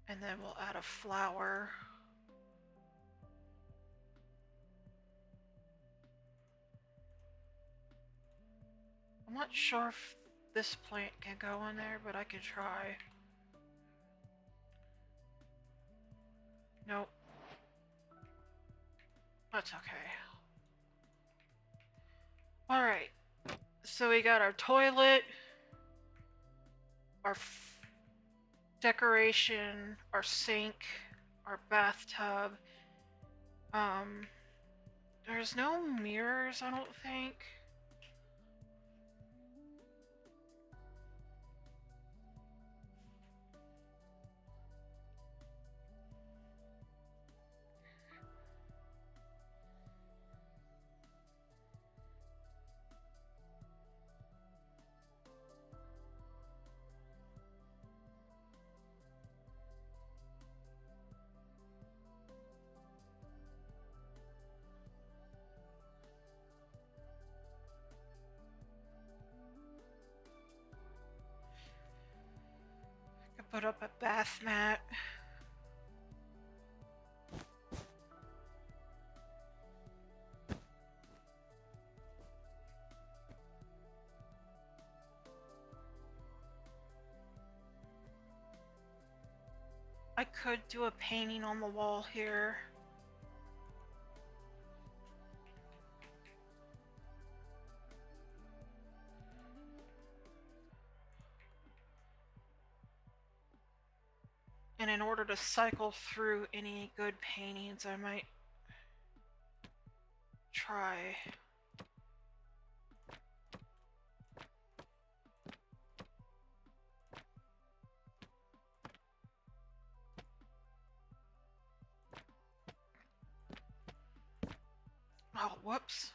And then we'll add a flower. I'm not sure if this plant can go in there, but I can try. Nope. That's okay. Alright. So we got our toilet, our decoration, our sink, our bathtub. There's no mirrors, I don't think. I could put up a bath mat. I could do a painting on the wall here. And in order to cycle through any good paintings, I might try. Oh, whoops.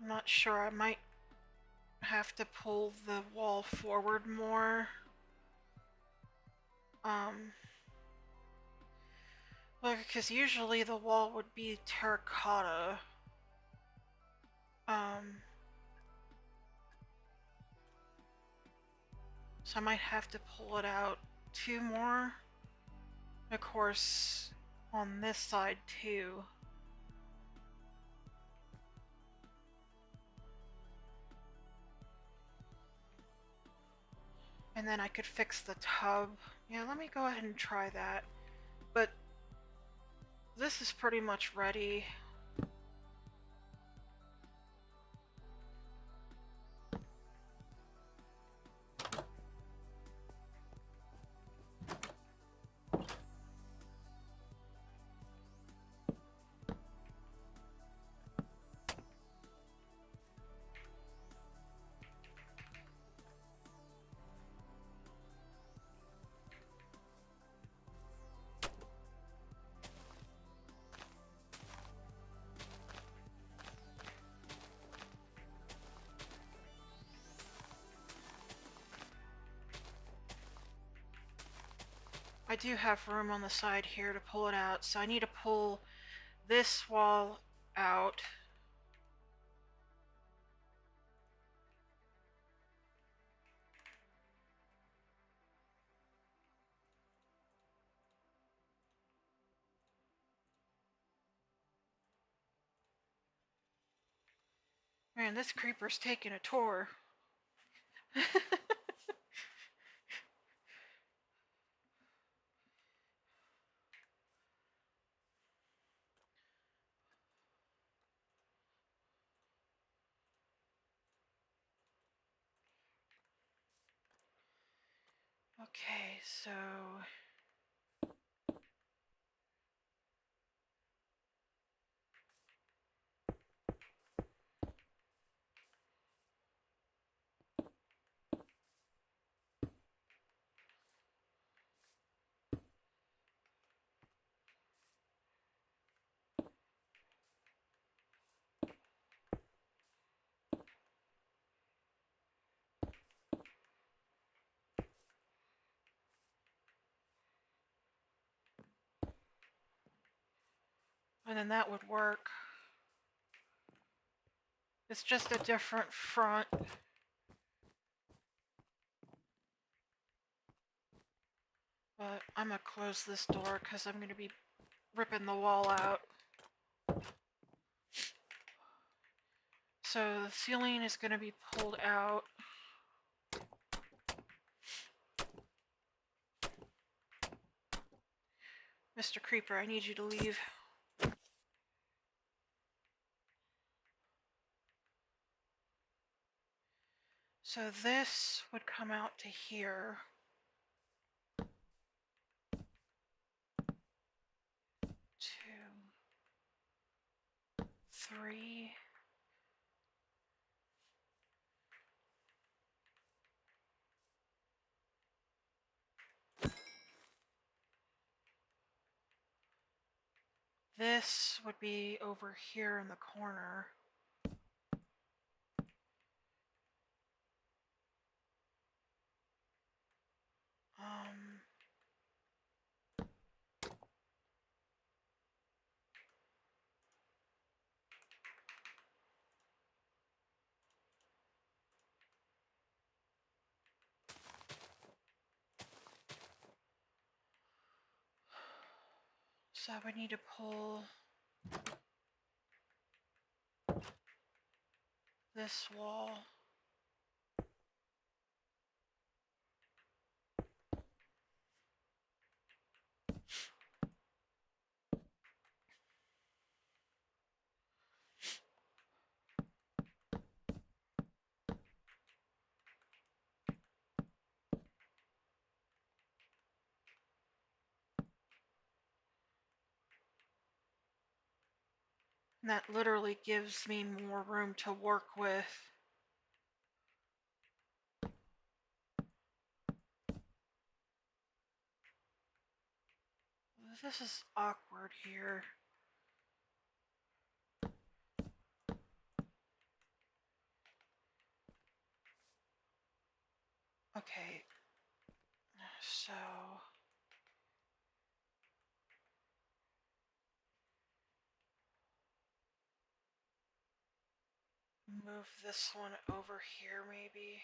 I'm not sure, I might have to pull the wall forward more. Well, because usually the wall would be terracotta. So I might have to pull it out 2 more. Of course, on this side too. And then I could fix the tub. Yeah, let me go ahead and try that. But this is pretty much ready. I do have room on the side here to pull it out, so I need to pull this wall out. Man, this creeper's taking a tour. Okay, so and then that would work. It's just a different front. But I'm gonna close this door because I'm gonna be ripping the wall out. So the ceiling is gonna be pulled out. Mr. Creeper, I need you to leave. So this would come out to here. 2, 3. This would be over here in the corner. So we need to pull this wall. And that literally gives me more room to work with. This is awkward here. Okay, so move this one over here maybe.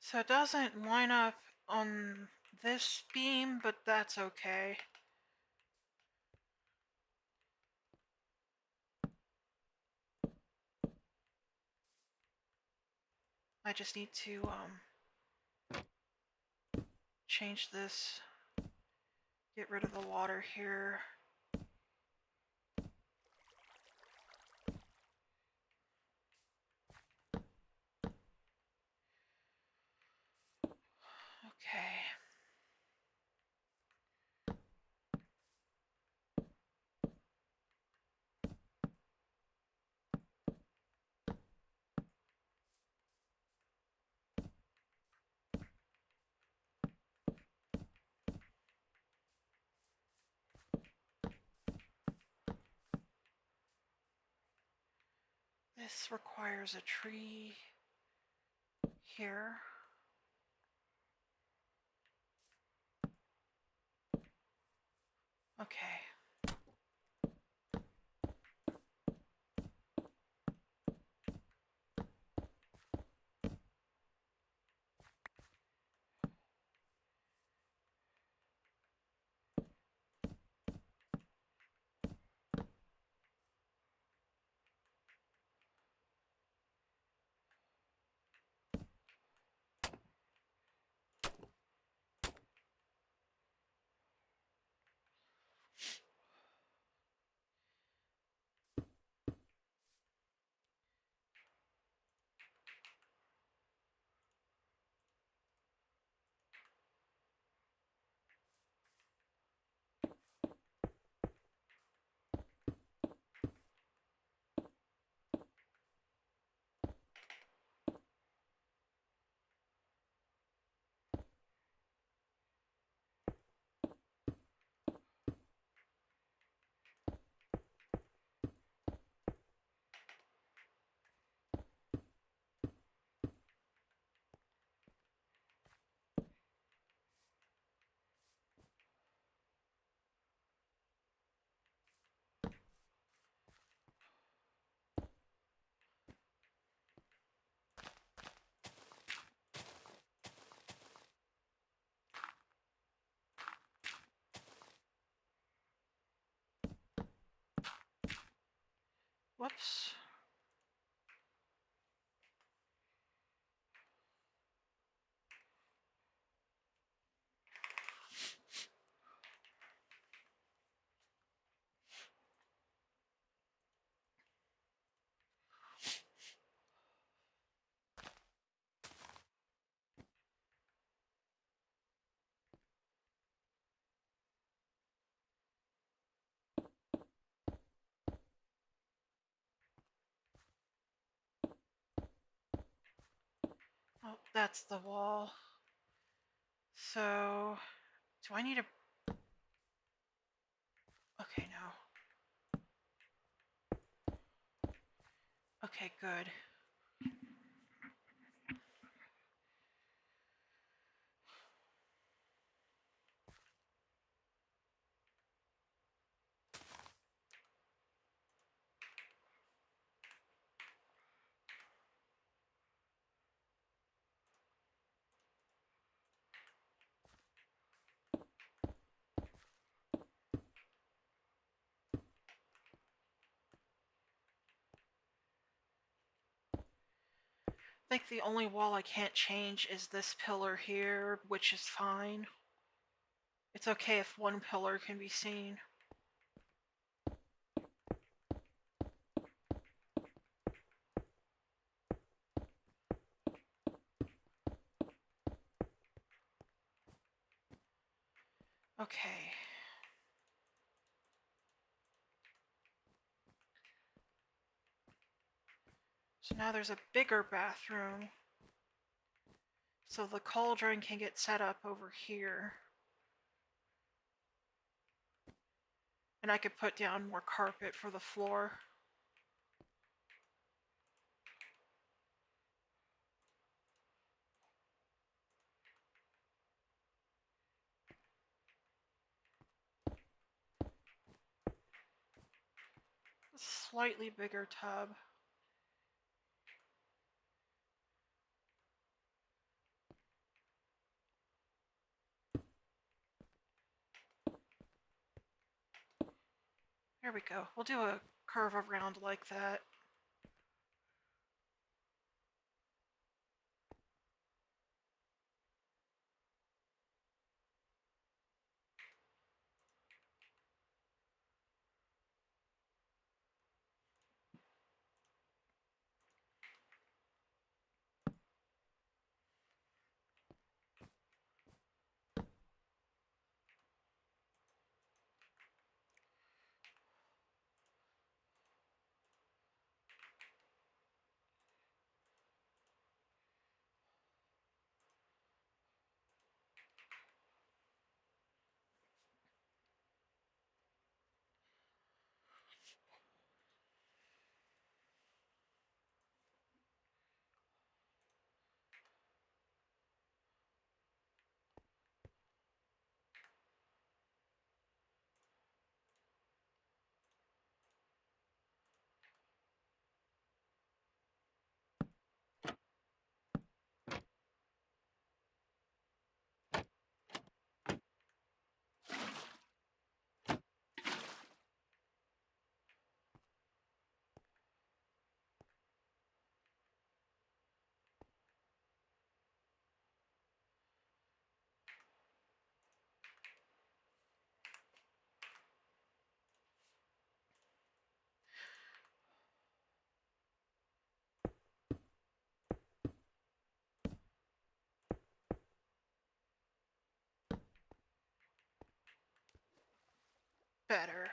So it doesn't line up on this beam, but that's okay. I just need to change this, get rid of the water here. Okay. This requires a tree here. Okay. Whoops. Oh, that's the wall. So, do I need a... Okay, no. Okay, good. I think the only wall I can't change is this pillar here, which is fine. It's okay if one pillar can be seen. Okay. So now there's a bigger bathroom. So the cauldron can get set up over here. And I could put down more carpet for the floor. A slightly bigger tub. There we go. We'll do a curve around like that. better.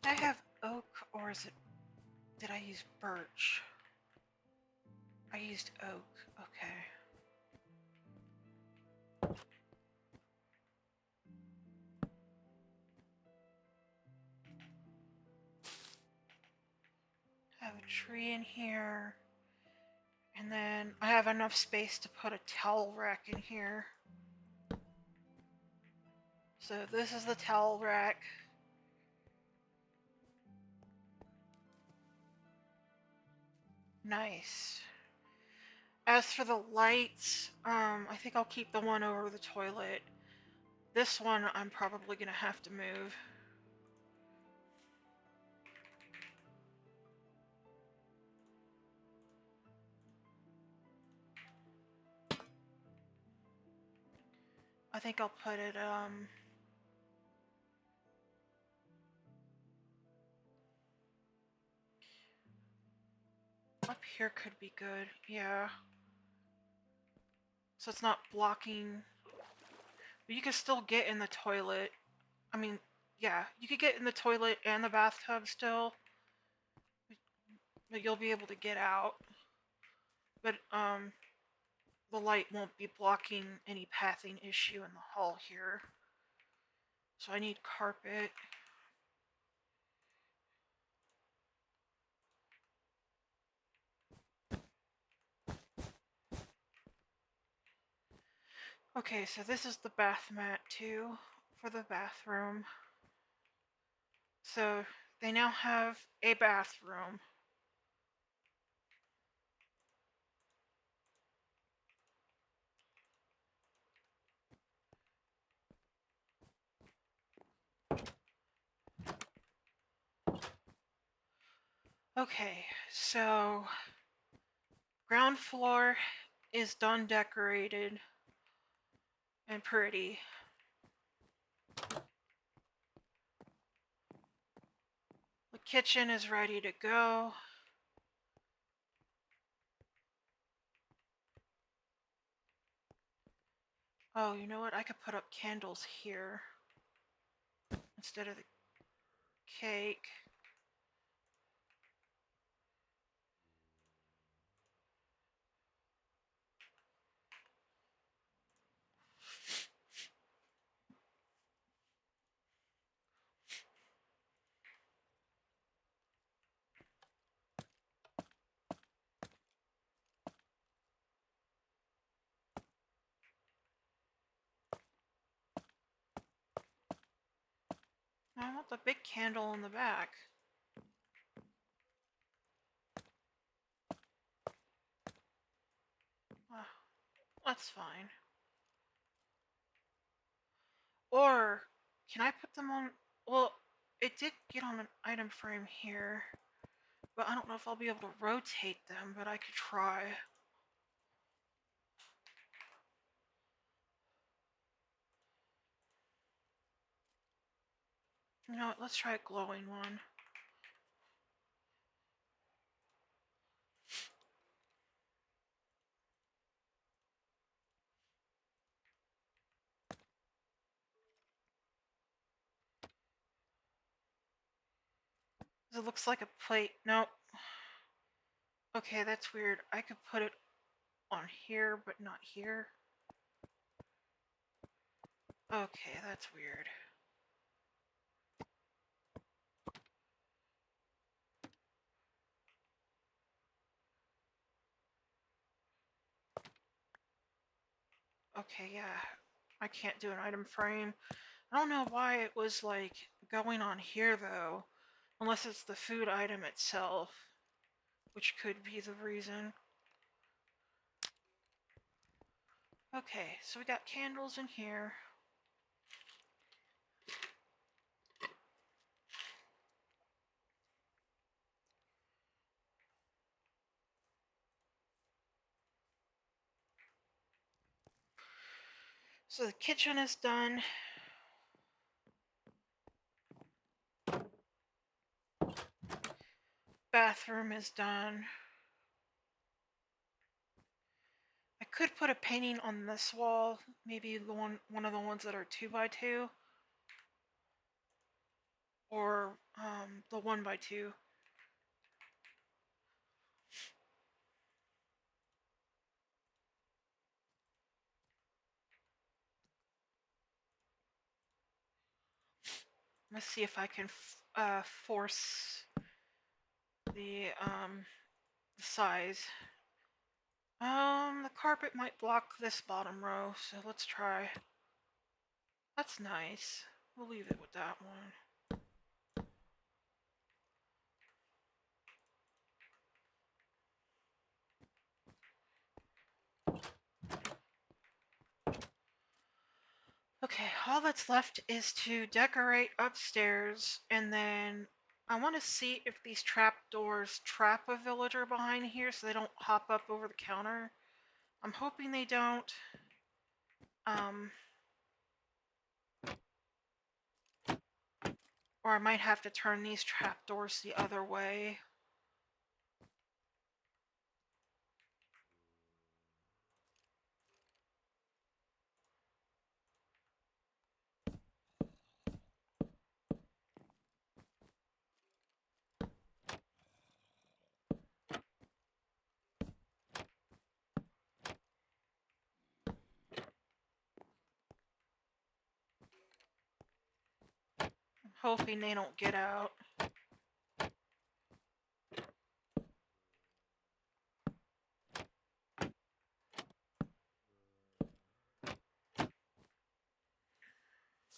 Did I have oak or is it... Did I use birch? I used oak. Okay. I have a tree in here. And then I have enough space to put a towel rack in here. So this is the towel rack. Nice. As for the lights, I think I'll keep the one over the toilet. This one I'm probably gonna have to move. I think I'll put it, up here could be good, yeah. So it's not blocking, but you can still get in the toilet. I mean, yeah, you could get in the toilet and the bathtub still, but you'll be able to get out. But, the light won't be blocking any pathing issue in the hall here. So I need carpet. Okay, so this is the bath mat too for the bathroom. So they now have a bathroom. Okay, so ground floor is done decorated and pretty. The kitchen is ready to go. Oh, you know what? I could put up candles here instead of the cake. I want the big candle in the back. That's fine. Or, can I put them on... Well, it did get on an item frame here, but I don't know if I'll be able to rotate them, but I could try. You know what, let's try a glowing one. It looks like a plate. Nope. Okay, that's weird. I could put it on here, but not here. Okay, that's weird. Okay, yeah. I can't do an item frame. I don't know why it was like going on here though. Unless it's the food item itself, which could be the reason. Okay, so we got candles in here. So the kitchen is done. Bathroom is done. I could put a painting on this wall, maybe the one of the ones that are 2x2, or the 1x2. Let's see if I can force the size. The carpet might block this bottom row, so let's try. That's nice. We'll leave it with that one. Okay, all that's left is to decorate upstairs, and then I want to see if these trap doors trap a villager behind here so they don't hop up over the counter. I'm hoping they don't. Or I might have to turn these trap doors the other way. I'm hoping they don't get out.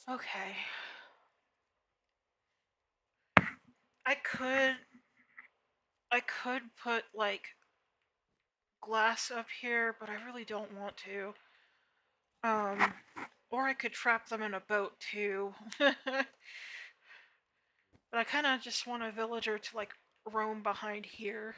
Okay. I could put like glass up here, but I really don't want to. Or I could trap them in a boat too. But I kind of just want a villager to like roam behind here.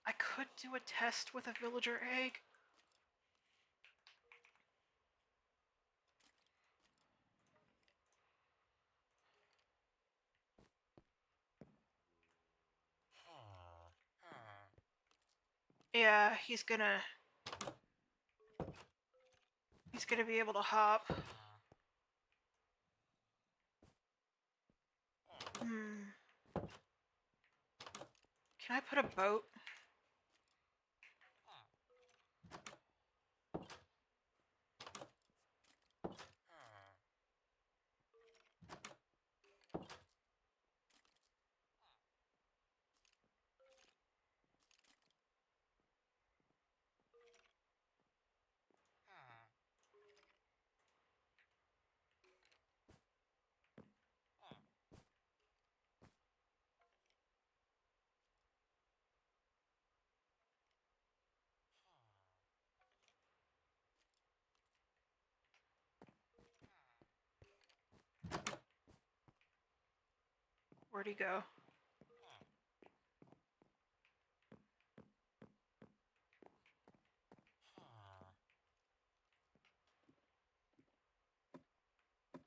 I could do a test with a villager egg. Yeah, he's gonna be able to hop. Can I put a boat? Where'd he go?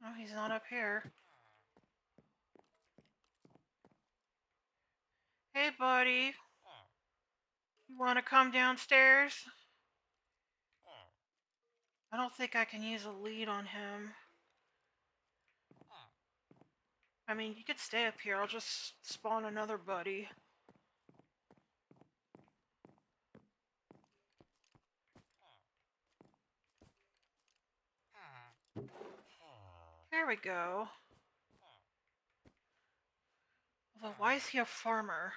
Oh, he's not up here. Hey, buddy. You want to come downstairs? I don't think I can use a lead on him. I mean, you could stay up here. I'll just spawn another buddy. There we go. Although, why is he a farmer?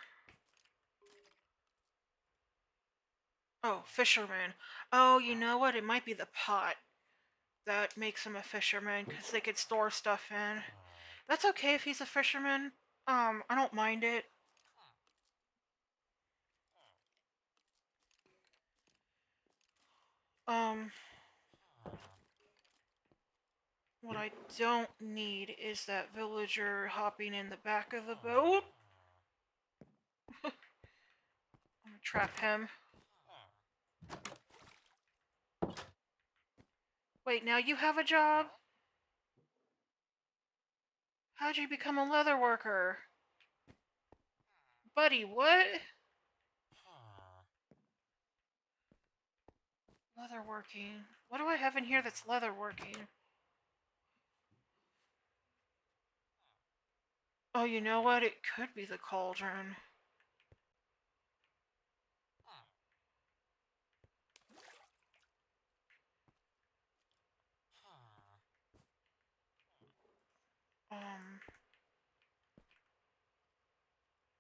Oh, fisherman. Oh, you know what? It might be the pot that makes him a fisherman, because they could store stuff in. That's okay if he's a fisherman. I don't mind it. Um, what I don't need is that villager hopping in the back of the boat. I'm gonna trap him. Wait, now you have a job? How'd you become a leather worker? Buddy, what? Leatherworking. What do I have in here that's leatherworking? Oh, you know what? It could be the cauldron.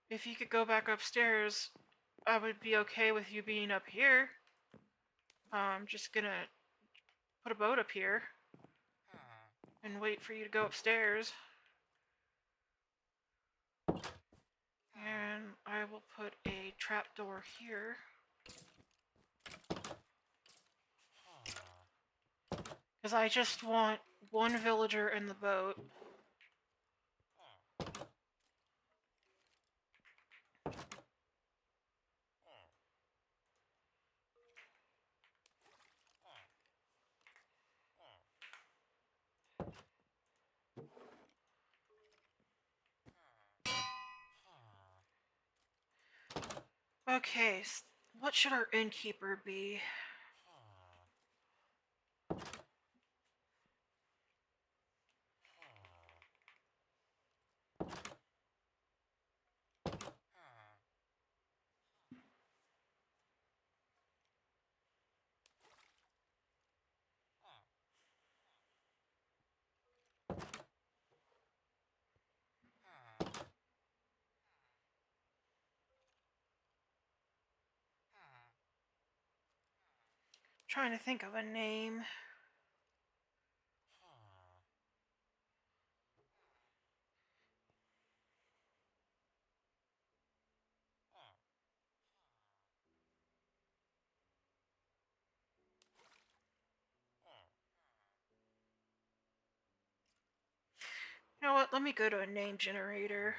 If you could go back upstairs, I would be okay with you being up here. I'm just gonna put a boat up here and wait for you to go upstairs. And I will put a trapdoor here. Because I just want one villager in the boat. Okay, what should our innkeeper be? Trying to think of a name. You know what? Let me go to a name generator.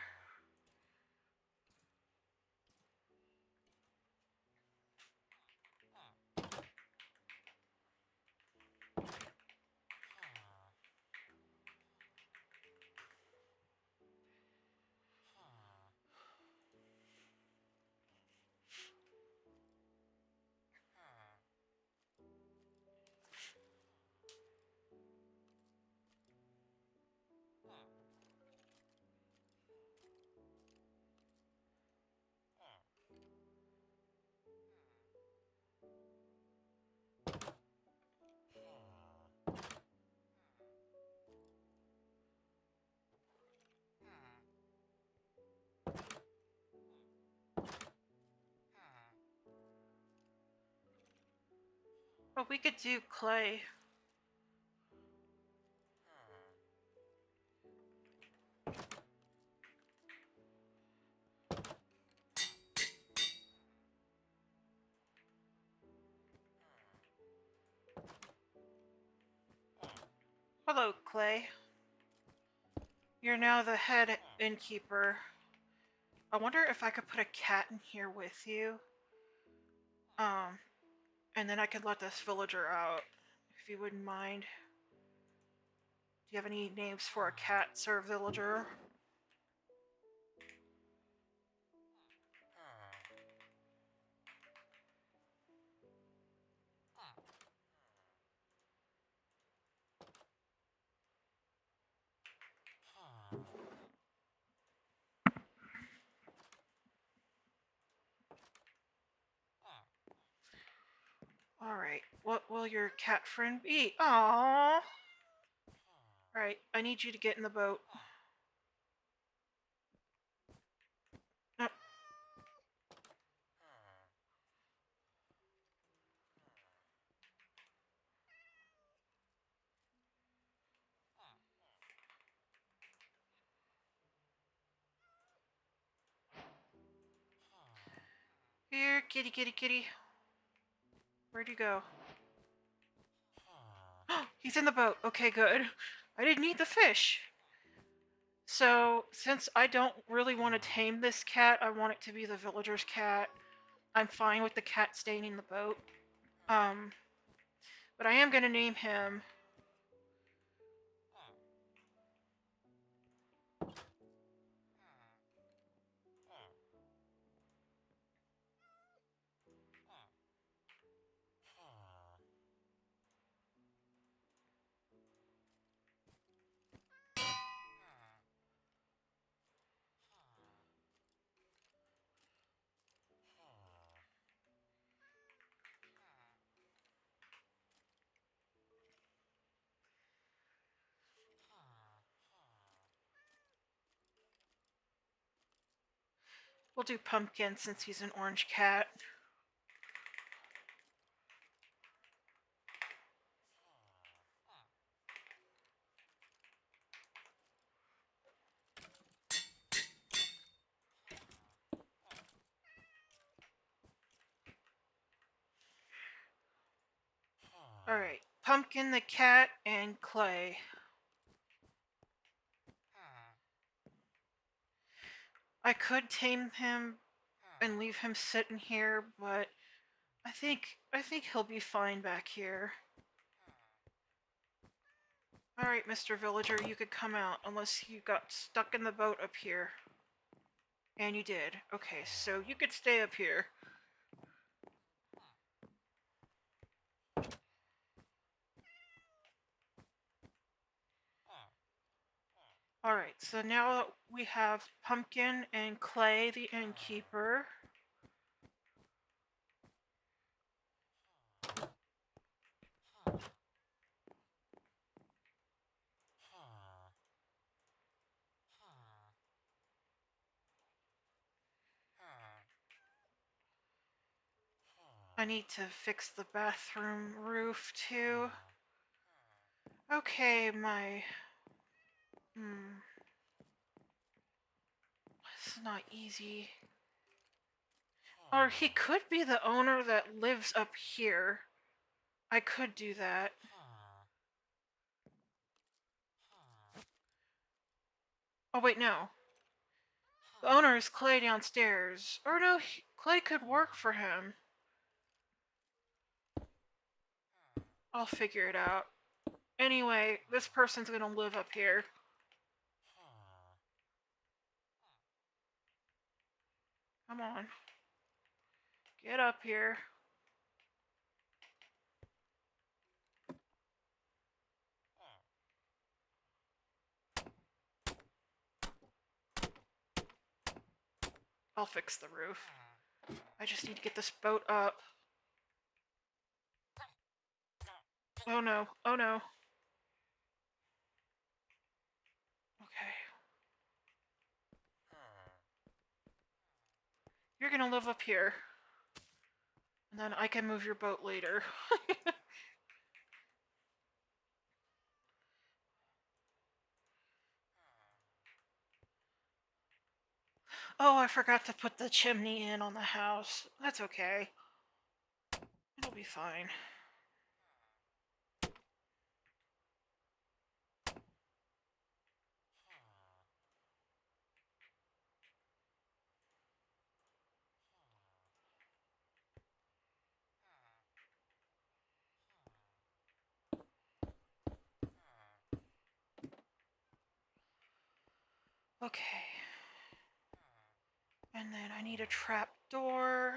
Oh, we could do clay. Hello, Clay. You're now the head innkeeper. I wonder if I could put a cat in here with you. And then I could let this villager out, if you wouldn't mind. Do you have any names for a cat, sir villager? What will your cat friend be? Aww. Alright, I need you to get in the boat. No. Here, kitty, kitty, kitty. Where'd you go? He's in the boat. Okay, good. I didn't eat the fish. So, since I don't really want to tame this cat, I want it to be the villager's cat. I'm fine with the cat staying in the boat. But I am gonna name him. We'll do Pumpkin since he's an orange cat. Alright, Pumpkin the cat and Clay. I could tame him and leave him sitting here, but I think he'll be fine back here. Alright, Mr. Villager, you could come out, unless you got stuck in the boat up here. And you did. Okay, so you could stay up here. Alright, so now we have Pumpkin and Clay, the innkeeper. I need to fix the bathroom roof too. Okay, my... This is not easy. Or he could be the owner that lives up here. I could do that. Oh wait, no. The owner is Clay downstairs. Or no, Clay could work for him. I'll figure it out. Anyway, this person's gonna live up here. Come on. Get up here. I'll fix the roof. I just need to get this boat up. Oh no, oh no. Okay. You're gonna live up here. And then I can move your boat later. Oh, I forgot to put the chimney in on the house. That's okay. It'll be fine. Okay. And then I need a trap door.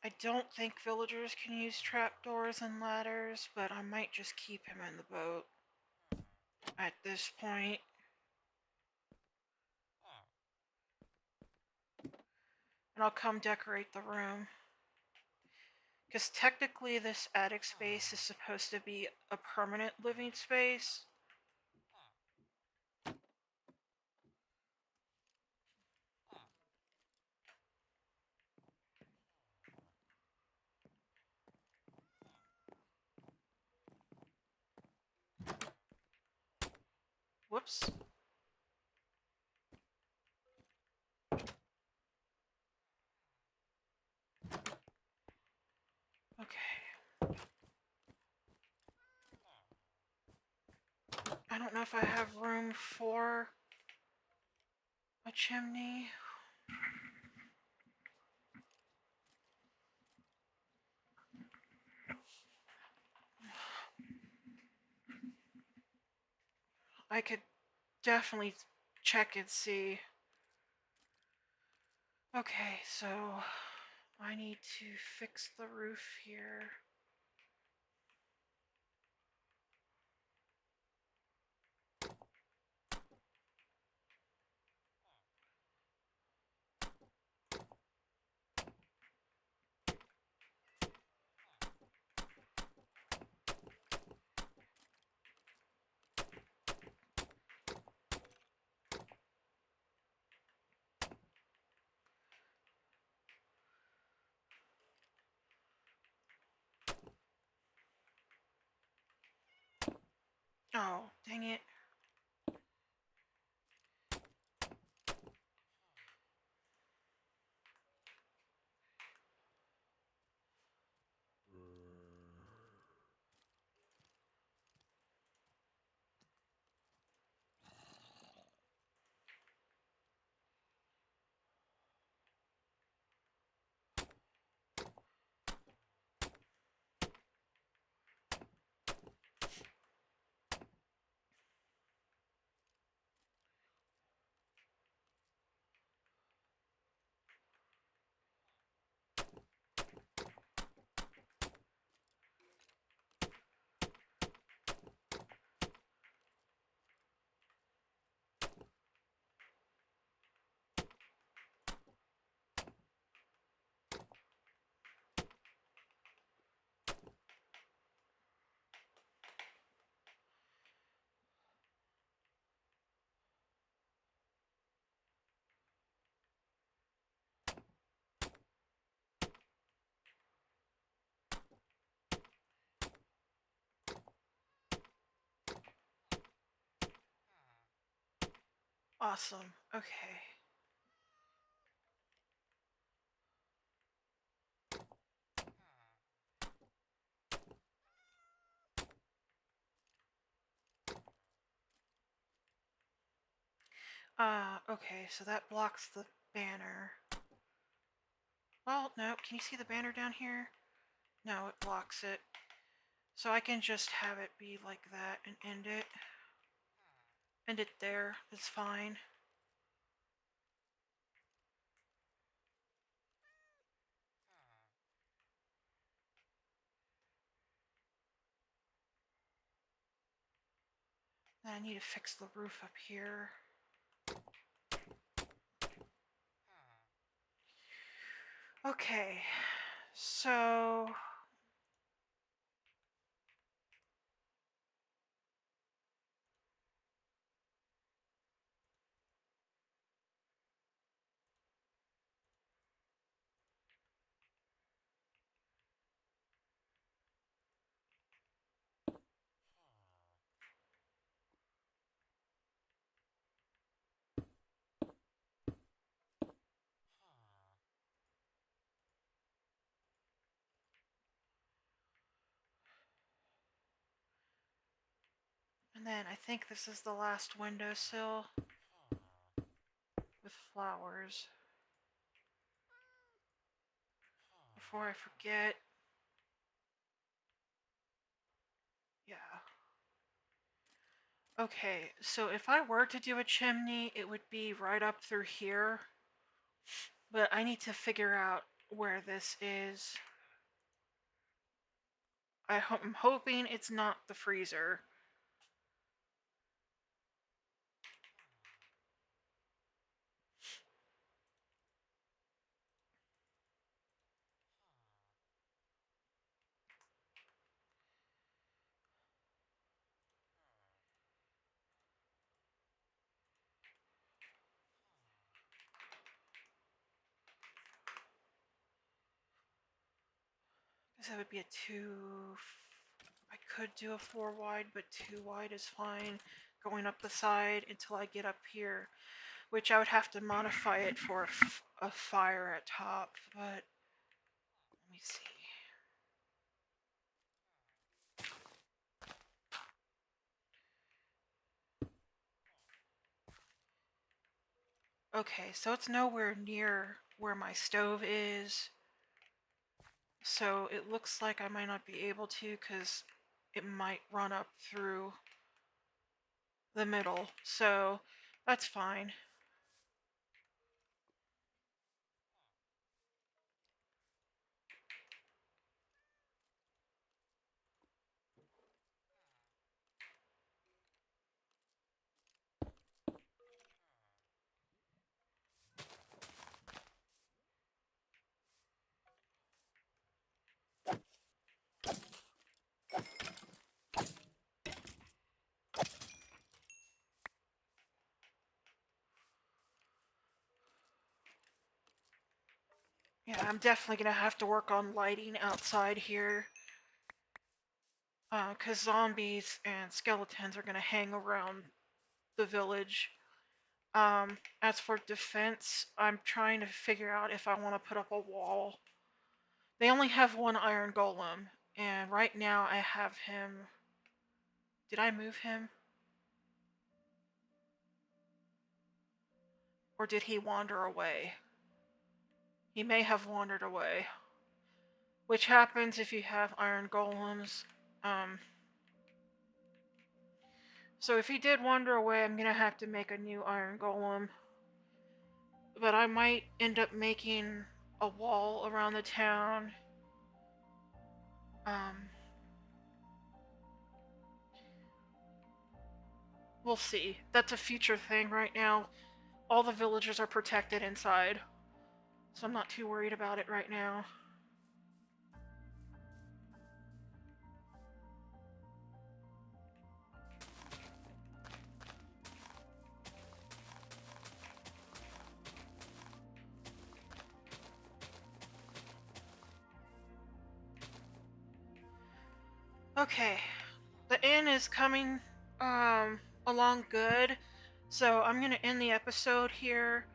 I don't think villagers can use trapdoors and ladders, but I might just keep him in the boat at this point. And I'll come decorate the room. Because technically this attic space is supposed to be a permanent living space. Whoops. Okay. I don't know if I have room for a chimney. I could definitely check and see. Okay, so I need to fix the roof here. Oh, dang it. Awesome. Okay. Okay, so that blocks the banner. Well, no, can you see the banner down here? No, it blocks it. So I can just have it be like that and end it. End it there. It's fine. Then I need to fix the roof up here. Okay, so and then I think this is the last windowsill with flowers. Before I forget. Yeah. Okay, so if I were to do a chimney, it would be right up through here. But I need to figure out where this is. I'm hoping it's not the freezer. So that would be a 2. I could do a 4 wide, but 2 wide is fine. Going up the side until I get up here, which I would have to modify it for a fire at top, but let me see. Okay, so it's nowhere near where my stove is. So it looks like I might not be able to because it might run up through the middle. So that's fine. Yeah, I'm definitely gonna have to work on lighting outside here. Because zombies and skeletons are gonna hang around the village. As for defense, I'm trying to figure out if I want to put up a wall. They only have one iron golem, and right now I have him. Did I move him? Or did he wander away? He may have wandered away. Which happens if you have iron golems. So if he did wander away, I'm gonna have to make a new iron golem. But I might end up making a wall around the town. We'll see. That's a future thing right now. All the villagers are protected inside, so I'm not too worried about it right now. Okay, the inn is coming along good, so I'm gonna end the episode here.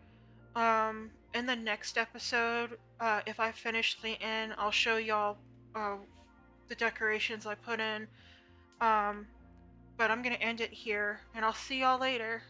In the next episode, if I finish the inn, I'll show y'all the decorations I put in. But I'm gonna end it here, and I'll see y'all later.